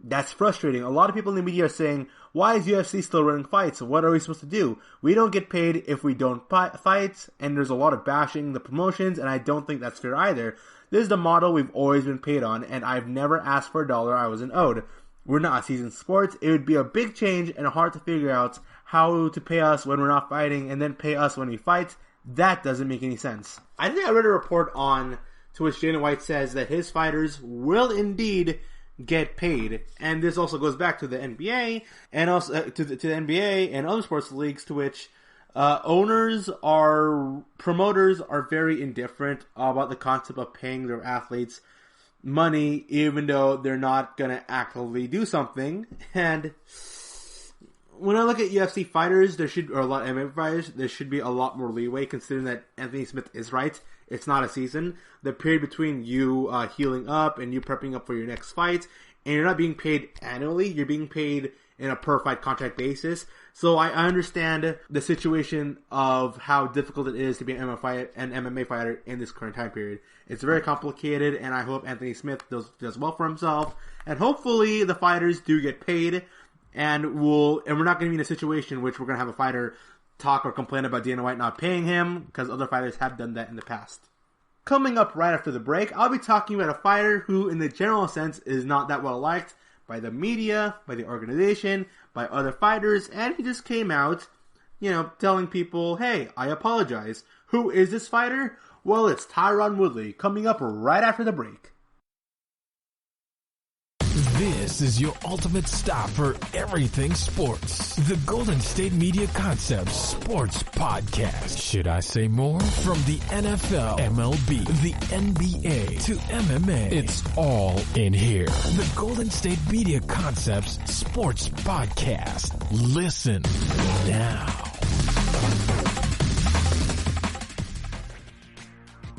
That's frustrating. A lot of people in the media are saying, why is UFC still running fights? What are we supposed to do? We don't get paid if we don't fight, and there's a lot of bashing the promotions, and I don't think that's fair either. This is the model we've always been paid on, and I've never asked for $1 I wasn't owed. We're not a seasoned sports. It would be a big change and hard to figure out how to pay us when we're not fighting and then pay us when we fight. That doesn't make any sense. I think I read a report to which Dana White says that his fighters will indeed get paid, and this also goes back to the NBA and also to the NBA and other sports leagues, to which promoters are very indifferent about the concept of paying their athletes money, even though they're not going to actively do something. And when I look at UFC fighters, or a lot of MMA fighters, there should be a lot more leeway, considering that Anthony Smith is right. It's not a season. The period between you healing up and you prepping up for your next fight, and you're not being paid annually, you're being paid in a per fight contract basis. So I understand the situation of how difficult it is to be an MMA fighter in this current time period. It's very complicated, and I hope Anthony Smith does well for himself, and hopefully the fighters do get paid, and we're not going to be in a situation in which we're going to have a fighter talk or complain about Dana White not paying him, because other fighters have done that in the past. Coming up right after the break, I'll be talking about a fighter who, in the general sense, is not that well liked by the media, by the organization, by other fighters, and he just came out, telling people, hey, I apologize. Who is this fighter? Well, it's Tyron Woodley, coming up right after the break. This is your ultimate stop for everything sports. The Golden State Media Concepts Sports Podcast. Should I say more? From the NFL, MLB, the NBA to MMA, it's all in here. The Golden State Media Concepts Sports Podcast. Listen now.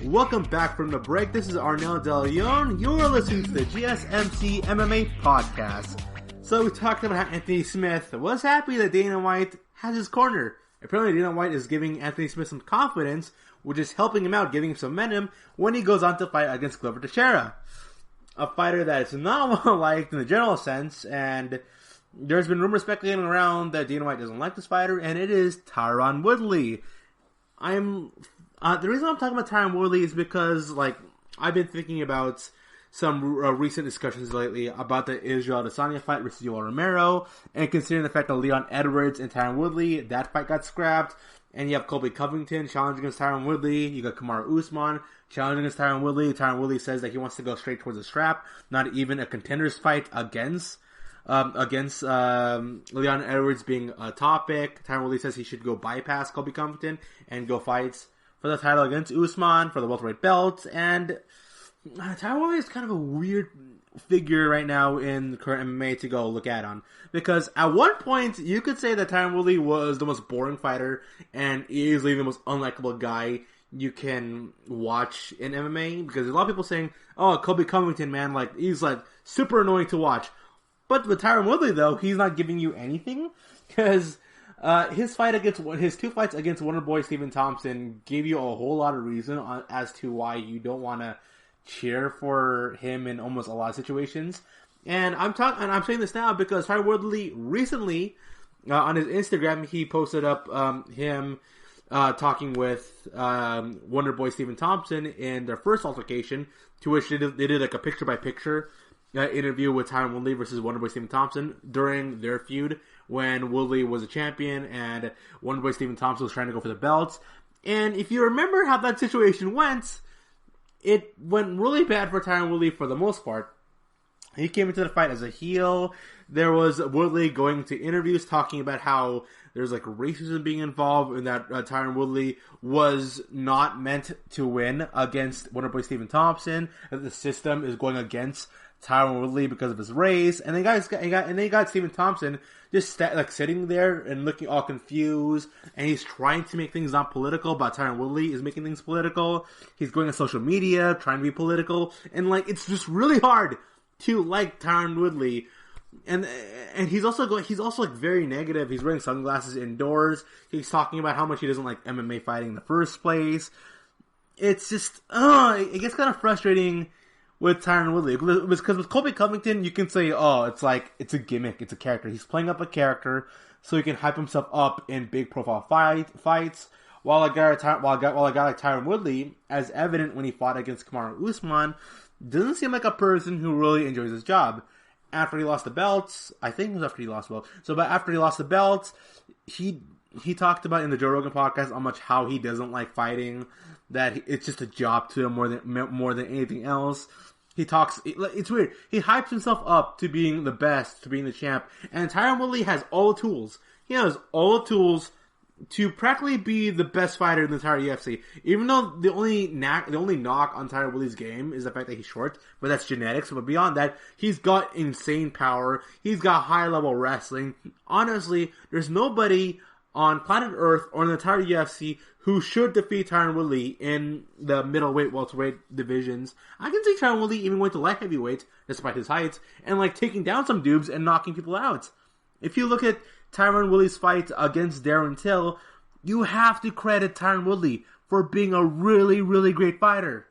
Welcome back from the break. This is Arnel De Leon. You're listening to the GSMC MMA podcast. So we talked about how Anthony Smith was happy that Dana White has his corner. Apparently Dana White is giving Anthony Smith some confidence, which is helping him out, giving him some momentum when he goes on to fight against Glover Teixeira. A fighter that is not well liked in the general sense, and there's been rumors speculating around that Dana White doesn't like this fighter, and it is Tyron Woodley. The reason I'm talking about Tyron Woodley is because, I've been thinking about some recent discussions lately about the Israel Adesanya fight versus Yoel Romero, and considering the fact that Leon Edwards and Tyron Woodley, that fight got scrapped, and you have Colby Covington challenging against Tyron Woodley, you got Kamaru Usman challenging against Tyron Woodley. Tyron Woodley says that he wants to go straight towards the strap, not even a contender's fight against Leon Edwards being a topic. Tyron Woodley says he should go bypass Colby Covington and go fight for the title against Usman for the welterweight belt, and Tyron Woodley is kind of a weird figure right now in current MMA to go look at on. Because at one point, you could say that Tyron Woodley was the most boring fighter and easily the most unlikable guy you can watch in MMA. Because there's a lot of people saying, oh, Colby Covington, man, like, he's like super annoying to watch. But with Tyron Woodley, though, he's not giving you anything. Because his two fights against Wonderboy Stephen Thompson gave you a whole lot of reason as to why you don't want to cheer for him in almost a lot of situations. And I'm saying this now because Tyron Woodley recently on his Instagram he posted up him talking with Wonderboy Stephen Thompson in their first altercation, to which they did like a picture by picture interview with Tyron Woodley versus Wonderboy Stephen Thompson during their feud when Woodley was a champion and Wonderboy Stephen Thompson was trying to go for the belts. And if you remember how that situation went, it went really bad for Tyron Woodley for the most part. He came into the fight as a heel. There was Woodley going to interviews talking about how there's like racism being involved and that Tyron Woodley was not meant to win against Wonderboy Stephen Thompson. That the system is going against Tyron Woodley because of his race. And then you got Stephen Thompson just sitting there and looking all confused. And he's trying to make things not political, but Tyron Woodley is making things political. He's going on social media trying to be political, and like it's just really hard to like Tyron Woodley. And he's also like very negative. He's wearing sunglasses indoors. He's talking about how much he doesn't like MMA fighting in the first place. It's just it gets kind of frustrating with Tyron Woodley, because with Colby Covington you can say, oh, it's a gimmick, it's a character. He's playing up a character so he can hype himself up in big profile fights. While a guy like Tyron Woodley, as evident when he fought against Kamaru Usman, doesn't seem like a person who really enjoys his job. After he lost the belts, I think it was after he lost the belts. But after he lost the belts, he talked about in the Joe Rogan podcast how he doesn't like fighting, that it's just a job to him more than anything else. It's weird. He hypes himself up to being the best, to being the champ, and Tyron Woodley has all the tools. He has all the tools to practically be the best fighter in the entire UFC. Even though the only knock on Tyron Woodley's game is the fact that he's short, but that's genetics. But beyond that, he's got insane power. He's got high level wrestling. Honestly, there's nobody on planet Earth or in the entire UFC who should defeat Tyron Woodley in the middleweight, welterweight divisions. I can see Tyron Woodley even going to light heavyweight, despite his height, and like taking down some dudes and knocking people out. If you look at Tyron Woodley's fight against Darren Till, you have to credit Tyron Woodley for being a really, really great fighter.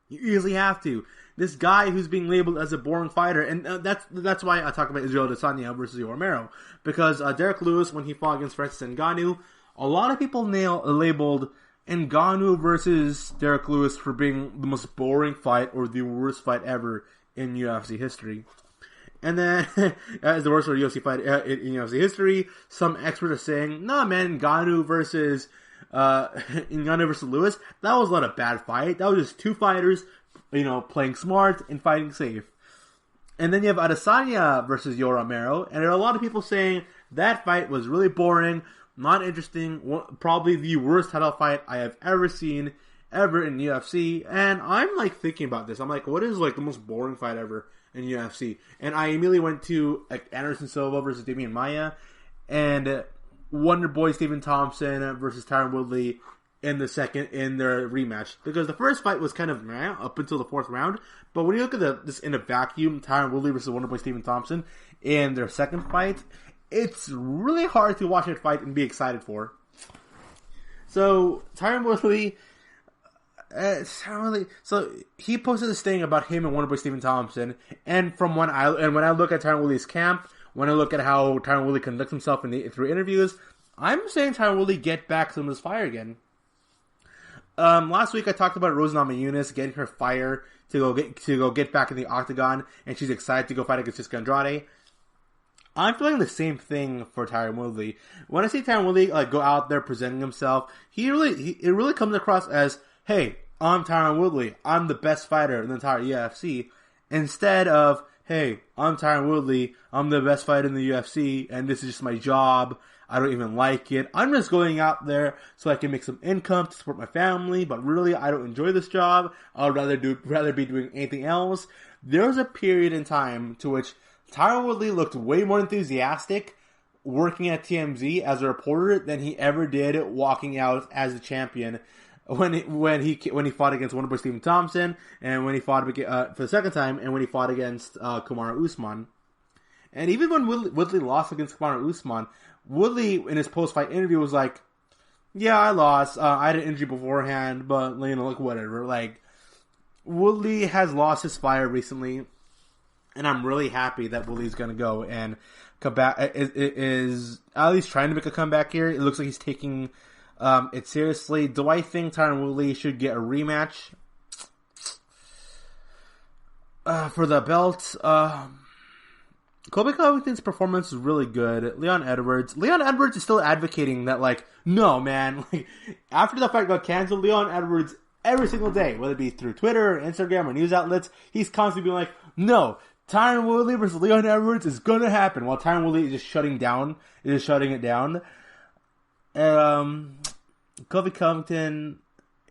You easily have to. This guy who's being labeled as a boring fighter, and that's why I talk about Israel Adesanya versus Yoel Romero, because Derek Lewis, when he fought against Francis Ngannou, a lot of people labeled Ngannou versus Derek Lewis for being the most boring fight or the worst fight ever in UFC history. And then, as the worst UFC fight in UFC history, some experts are saying, nah man, Ngannou versus Lewis, that was not a bad fight. That was just two fighters, playing smart and fighting safe. And then you have Adesanya versus Yoel Romero, and there are a lot of people saying that fight was really boring, not interesting, probably the worst title fight I have ever seen, ever in UFC. And I'm like thinking about this. I'm like, what is like the most boring fight ever in UFC? And I immediately went to like Anderson Silva versus Damian Maia, and Wonder Boy Stephen Thompson versus Tyron Woodley in their rematch, because the first fight was kind of meh up until the fourth round. But when you look at this in a vacuum, Tyron Woodley versus Wonder Boy Stephen Thompson in their second fight, it's really hard to watch that fight and be excited for. So Tyron Woodley, so he posted this thing about him and Wonder Boy Stephen Thompson, and when I look at Tyron Woodley's camp, when I look at how Tyron Woodley conducts himself through interviews, I'm saying Tyron Woodley get back some of his fire again. Last week I talked about Rose Namajunas getting her fire to go get back in the octagon, and she's excited to go fight against Jessica Andrade. I'm feeling the same thing for Tyron Woodley. When I see Tyron Woodley go out there presenting himself, it really comes across as, hey, I'm Tyron Woodley, I'm the best fighter in the entire UFC, instead of, hey, I'm Tyron Woodley, I'm the best fighter in the UFC, and this is just my job, I don't even like it, I'm just going out there so I can make some income to support my family, but really I don't enjoy this job, I'd rather be doing anything else. there was a period in time to which Tyron Woodley looked way more enthusiastic working at TMZ as a reporter than he ever did walking out as the champion when he fought against Wonderboy Stephen Thompson, and when he fought for the second time, and when he fought against Kamaru Usman. And even when Woodley lost against Kamaru Usman, Woodley in his post-fight interview was like, "Yeah, I lost. I had an injury beforehand, but like whatever." Like, Woodley has lost his fire recently, and I'm really happy that Woodley's going to go and come back. Is at least trying to make a comeback here. It looks like he's taking it seriously. Do I think Tyron Woodley should get a rematch for the belt? Colby Covington's performance was really good. Leon Edwards is still advocating that, like, no, man. Like, after the fight got canceled, Leon Edwards, every single day, whether it be through Twitter, or Instagram, or news outlets, he's constantly being like, no, Tyron Woodley versus Leon Edwards is going to happen, while Tyron Woodley is just shutting it down. Colby Covington,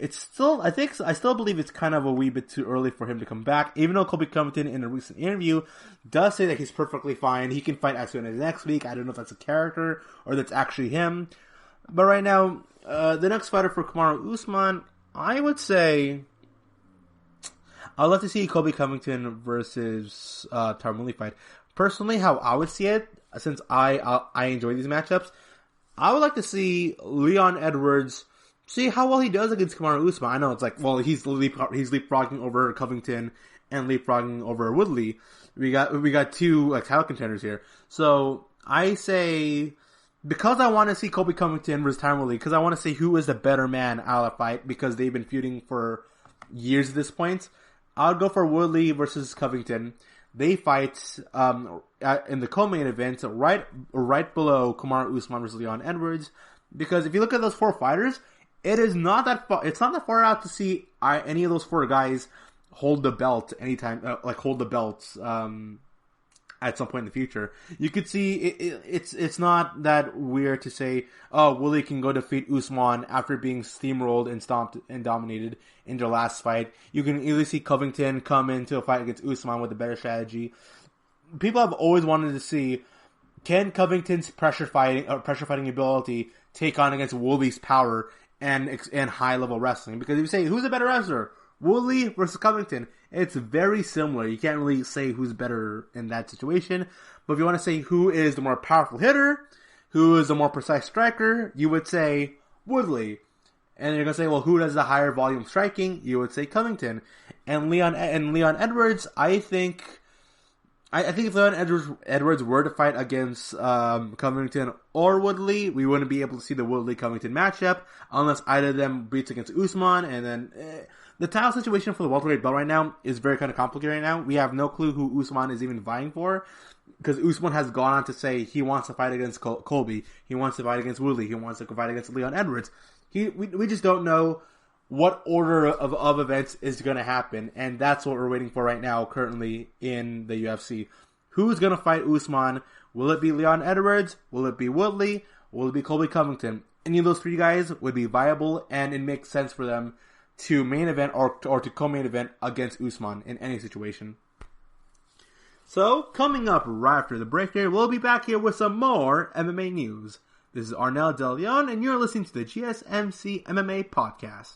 I still believe it's kind of a wee bit too early for him to come back, even though Colby Covington in a recent interview does say that he's perfectly fine. He can fight as soon as next week. I don't know if that's a character or that's actually him. But right now, the next fighter for Kamaru Usman, I would say I'd love to see Colby Covington versus Tyron Woodley fight. Personally, how I would see it, since I enjoy these matchups, I would like to see Leon Edwards see how well he does against Kamaru Usman. I know it's like, well, he's leapfrogging over Covington and leapfrogging over Woodley. We got two like title contenders here. So I say, because I want to see Colby Covington versus Tyron Woodley, because I want to see who is the better man out of the fight, because they've been feuding for years at this point, I'll go for Woodley versus Covington. They fight in the co-main event right below Kamaru Usman versus Leon Edwards. Because if you look at those four fighters, it's not that far out to see any of those four guys hold the belt anytime, hold the belts at some point in the future. You could see it's not that weird to say, oh, Woodley can go defeat Usman after being steamrolled and stomped and dominated in their last fight. You can easily see Covington come into a fight against Usman with a better strategy. People have always wanted to see, can Covington's pressure fighting ability take on against Woodley's power and high level wrestling? Because if you say, who's a better wrestler, Woodley versus Covington, it's very similar. You can't really say who's better in that situation. But if you want to say who is the more powerful hitter, who is the more precise striker, you would say Woodley. And you're going to say, well, who does the higher volume striking? You would say Covington. And Leon Edwards, I think if Leon Edwards were to fight against Covington or Woodley, we wouldn't be able to see the Woodley-Covington matchup unless either of them beats against Usman. And then the title situation for the welterweight belt right now is very kind of complicated right now. We have no clue who Usman is even vying for, because Usman has gone on to say he wants to fight against Colby, he wants to fight against Woodley, he wants to fight against Leon Edwards. We just don't know what order of events is going to happen, and that's what we're waiting for right now currently in the UFC. Who's going to fight Usman? Will it be Leon Edwards? Will it be Woodley? Will it be Colby Covington? Any of those three guys would be viable, and it makes sense for them to main event or to co-main event against Usman in any situation. So, coming up right after the break here, we'll be back here with some more MMA news. This is Arnel De Leon, and you're listening to the GSMC MMA podcast.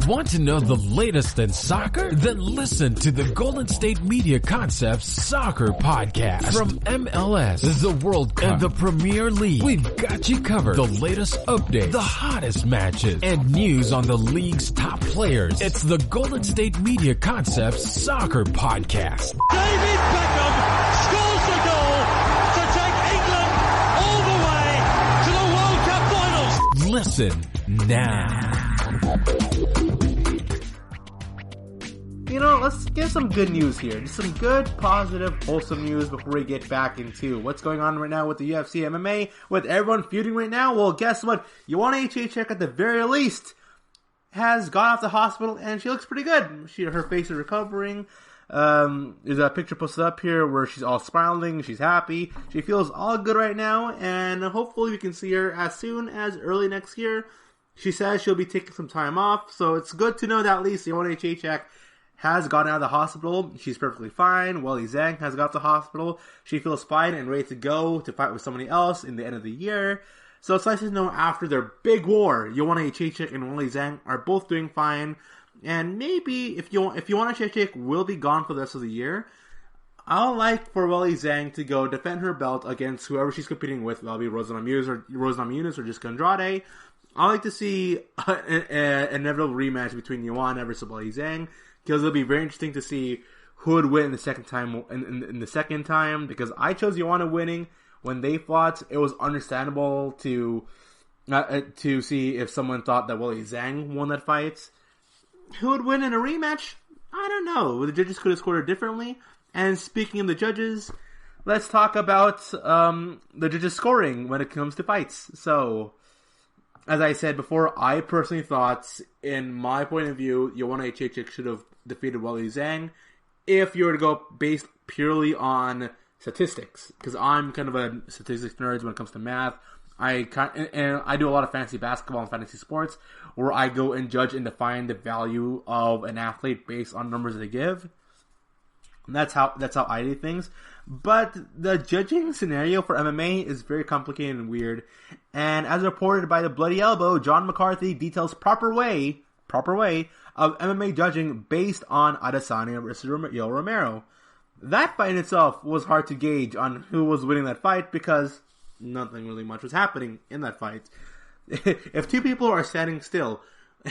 Want to know the latest in soccer? Then listen to the Golden State Media Concepts Soccer Podcast. From MLS, the World Cup, and the Premier League, we've got you covered. The latest updates, the hottest matches, and news on the league's top players. It's the Golden State Media Concepts Soccer Podcast. David Beckham scores the goal to take England all the way to the World Cup finals. Listen now. You know, let's get some good news here. Just some good, positive, wholesome news before we get back into what's going on right now with the UFC MMA, with everyone feuding right now. Well, guess what? Joanna Jędrzejczyk, at the very least, has got off the hospital, and she looks pretty good. Her face is recovering. There's a picture posted up here where she's all smiling, she's happy, she feels all good right now, and hopefully we can see her as soon as early next year. She says she'll be taking some time off, so it's good to know that at least Joanna Jędrzejczyk has gotten out of the hospital. She's perfectly fine. Weili Zhang has got to the hospital. She feels fine and ready to go to fight with somebody else in the end of the year. So it's nice to know after their big war, Joanna Jędrzejczyk and Weili Zhang are both doing fine. And maybe if Joanna Jędrzejczyk will be gone for the rest of the year, I'll like for Weili Zhang to go defend her belt against whoever she's competing with. That'll be Rose Namajunas or Jessica Andrade. I like to see an inevitable rematch between Joanna versus Weili Zhang, because it'll be very interesting to see who would win the second time. In the second time, because I chose Joanna winning when they fought. It was understandable to see if someone thought that Weili Zhang won that fight. Who would win in a rematch? I don't know. The judges could have scored it differently. And speaking of the judges, let's talk about the judges' scoring when it comes to fights. So, as I said before, I personally thought, in my point of view, Joanna Jędrzejczyk should have defeated Weili Zhang if you were to go based purely on statistics. Because I'm kind of a statistics nerd when it comes to math. I do a lot of fantasy basketball and fantasy sports, where I go and judge and define the value of an athlete based on numbers they give. And that's how I do things. But the judging scenario for MMA is very complicated and weird. And as reported by the Bloody Elbow, John McCarthy details proper way of MMA judging based on Adesanya versus Yoel Romero. That fight in itself was hard to gauge on who was winning that fight, because nothing really much was happening in that fight. If two people are standing still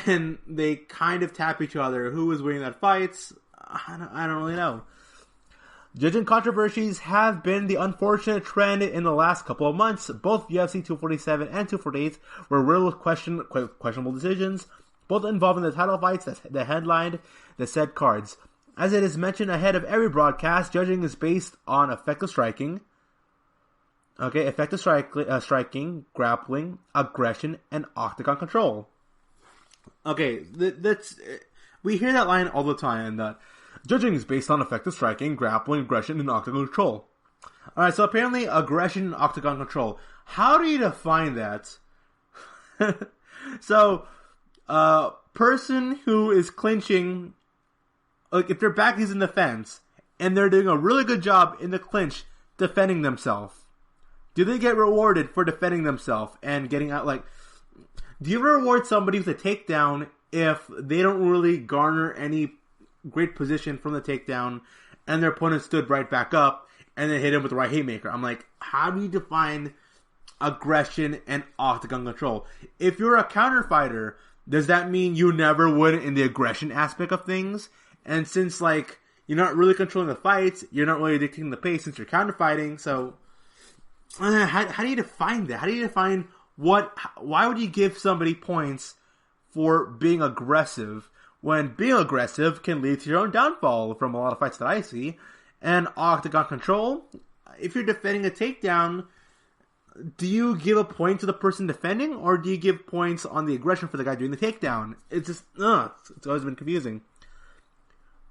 and they kind of tap each other, who is winning that fight? I don't really know. Judging controversies have been the unfortunate trend in the last couple of months. Both UFC 247 and 248 were riddled with questionable decisions, both involving the title fights that headlined the said cards. As it is mentioned ahead of every broadcast, judging is based on effective striking, striking, grappling, aggression, and octagon control. Okay, we hear that line all the time, that judging is based on effective striking, grappling, aggression, and octagon control. Alright, so apparently aggression and octagon control. How do you define that? So, person who is clinching, like, if their back is in the fence, and they're doing a really good job in the clinch defending themselves, do they get rewarded for defending themselves and getting out? Like, do you reward somebody with a takedown if they don't really garner any great position from the takedown and their opponent stood right back up and then hit him with the right haymaker? I'm like, how do you define aggression and octagon control? If you're a counter fighter, does that mean you never win in the aggression aspect of things? And since, like, you're not really controlling the fights, you're not really dictating the pace since you're counter fighting, so how do you define that? How do you define why would you give somebody points for being aggressive when being aggressive can lead to your own downfall from a lot of fights that I see? And octagon control, if you're defending a takedown, do you give a point to the person defending, or do you give points on the aggression for the guy doing the takedown? It's just, it's always been confusing.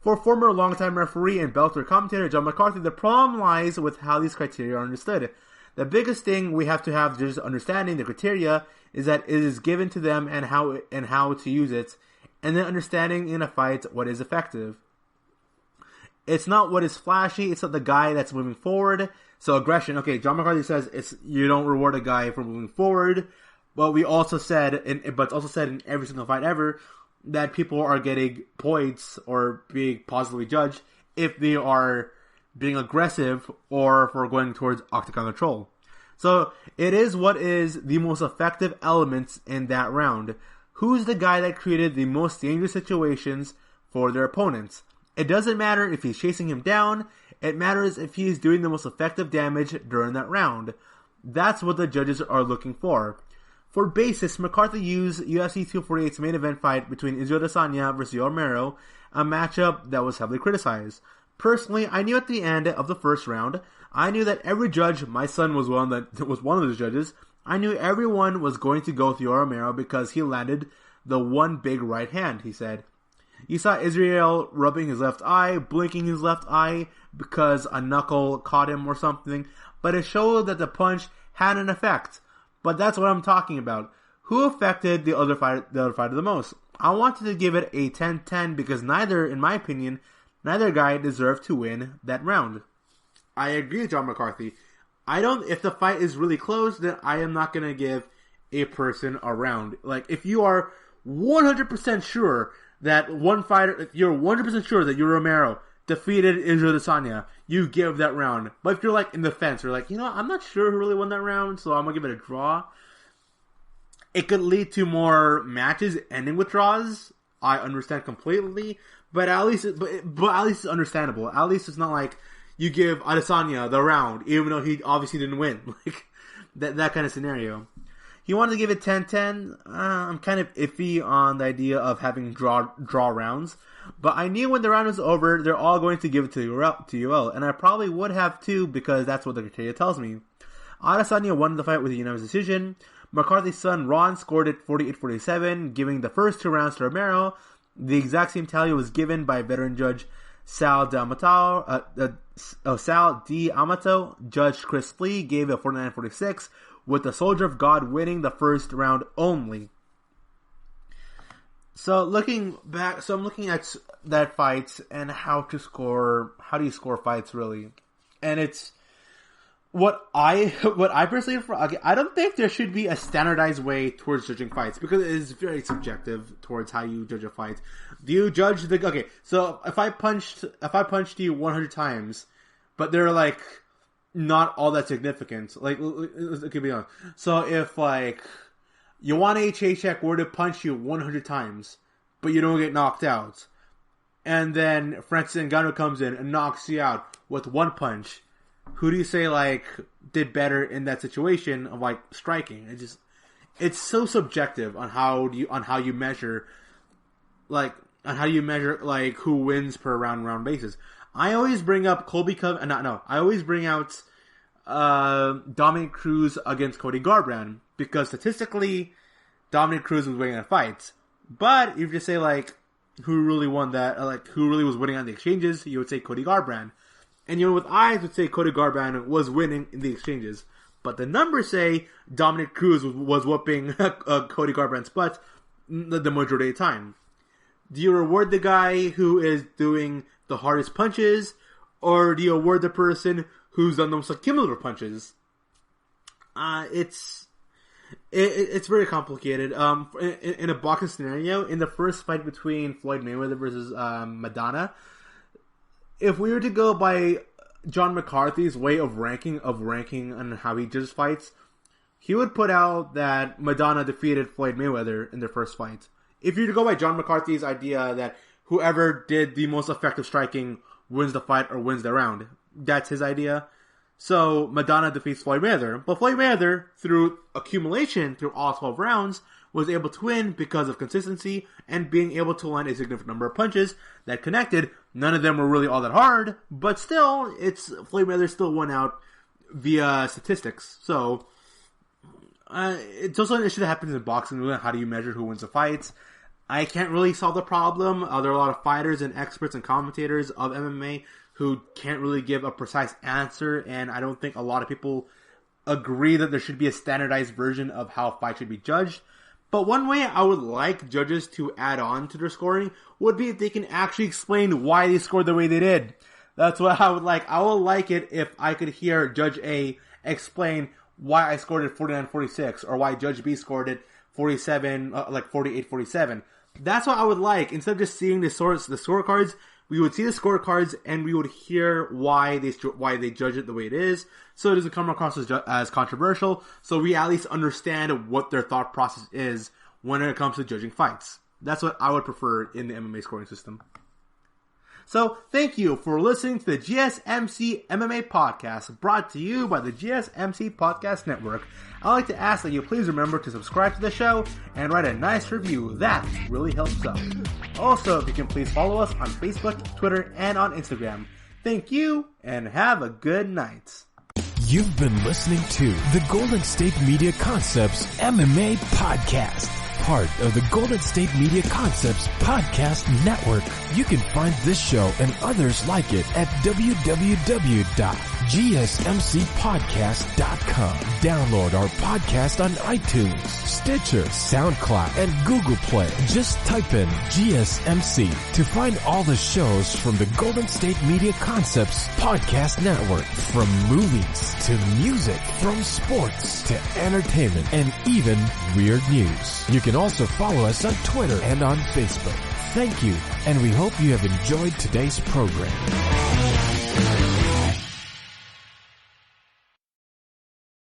For former longtime referee and Bellator commentator John McCarthy, the problem lies with how these criteria are understood. The biggest thing we have to have just understanding the criteria is that it is given to them and how to use it, and then understanding in a fight what is effective. It's not what is flashy, it's not the guy that's moving forward. So aggression, okay, John McCarthy says you don't reward a guy for moving forward, but it's also said in every single fight ever that people are getting points or being positively judged if they are being aggressive or for going towards octagon control. So it is what is the most effective elements in that round. Who's the guy that created the most dangerous situations for their opponents? It doesn't matter if he's chasing him down. It matters if he is doing the most effective damage during that round. That's what the judges are looking for. For basis, McCarthy used UFC 248's main event fight between Israel Adesanya versus Yoel Romero, a matchup that was heavily criticized. Personally, I knew at the end of the first round, I knew that every judge, my son was one of those judges, I knew everyone was going to go with Yoel Romero because he landed the one big right hand, he said. You saw Israel rubbing his left eye, blinking his left eye because a knuckle caught him or something, but it showed that the punch had an effect. But that's what I'm talking about. Who affected the other fighter the most? I wanted to give it a 10-10 because in my opinion, neither guy deserved to win that round. I agree with John McCarthy. If the fight is really close, then I am not going to give a person a round. Like, if you are 100% sure that one fighter, if you're 100% sure that your Romero defeated Israel Adesanya, you give that round. But if you're like in the fence, you're like, I'm not sure who really won that round, so I'm going to give it a draw. It could lead to more matches ending with draws. I understand completely, but at least it's understandable. At least it's not like you give Adesanya the round, even though he obviously didn't win. Like that kind of scenario. He wanted to give it 10-10. I'm kind of iffy on the idea of having draw rounds, but I knew when the round was over, they're all going to give it to UL, and I probably would have too because that's what the criteria tells me. Adesanya won the fight with a unanimous decision. McCarthy's son Ron scored it 48-47, giving the first 2 rounds to Romero. The exact same tally was given by veteran judge Sal D'Amato. Judge Chris Lee gave it 49-46, with the Soldier of God winning the first round only. So I'm looking at that fight and how do you score fights really? And it's what I personally, I don't think there should be a standardized way towards judging fights because it is very subjective towards how you judge a fight. Do you judge so if I punched you 100 times, but they're like not all that significant, like it could be honest. So if like Joanna Jacek were to punch you 100 times, but you don't get knocked out, and then Francis Ngannou comes in and knocks you out with one punch, who do you say like did better in that situation of like striking? It's so subjective on how you measure who wins per round basis. I always bring up I always bring out Dominic Cruz against Cody Garbrandt because statistically Dominic Cruz was winning that fight. But if you say like who really won that, like who really was winning on the exchanges, you would say Cody Garbrandt. And with eyes would say Cody Garbrandt was winning in the exchanges. But the numbers say Dominic Cruz was whooping Cody Garbrandt's butt the majority of the time. Do you reward the guy who is doing the hardest punches, or do you award the person who's done the most cumulative punches? It's very complicated. In a boxing scenario, in the first fight between Floyd Mayweather versus Madonna, if we were to go by John McCarthy's way of ranking on how he judges fights, he would put out that Madonna defeated Floyd Mayweather in their first fight. If you were to go by John McCarthy's idea that whoever did the most effective striking wins the fight or wins the round, that's his idea. So Madonna defeats Floyd Mayweather, but Floyd Mayweather, through accumulation through all 12 rounds, was able to win because of consistency and being able to land a significant number of punches that connected. None of them were really all that hard, but still, Floyd Mayweather still won out via statistics. So it's also an issue that happens in boxing. How do you measure who wins the fights? I can't really solve the problem. There are a lot of fighters and experts and commentators of MMA who can't really give a precise answer, and I don't think a lot of people agree that there should be a standardized version of how a fight should be judged. But one way I would like judges to add on to their scoring would be if they can actually explain why they scored the way they did. That's what I would like. I would like it if I could hear Judge A explain why I scored it 49-46 or why Judge B scored it 48-47. That's what I would like. Instead of just seeing the scorecards, we would see the scorecards and we would hear why they judge it the way it is, so it doesn't come across as controversial, so we at least understand what their thought process is when it comes to judging fights. That's what I would prefer in the MMA scoring system. So, thank you for listening to the GSMC MMA podcast, brought to you by the GSMC Podcast Network. I'd like to ask that you please remember to subscribe to the show and write a nice review. That really helps out. Also, if you can please follow us on Facebook, Twitter, and on Instagram. Thank you, and have a good night. You've been listening to the Golden State Media Concepts MMA podcast, part of the Golden State Media Concepts podcast network. You can find this show and others like it at www.GSMC.com. GSMCpodcast.com. Download our podcast on iTunes, Stitcher, SoundCloud, and Google Play. Just type in GSMC to find all the shows from the Golden State Media Concepts Podcast Network. From movies to music, from sports to entertainment, and even weird news. You can also follow us on Twitter and on Facebook. Thank you, and we hope you have enjoyed today's program.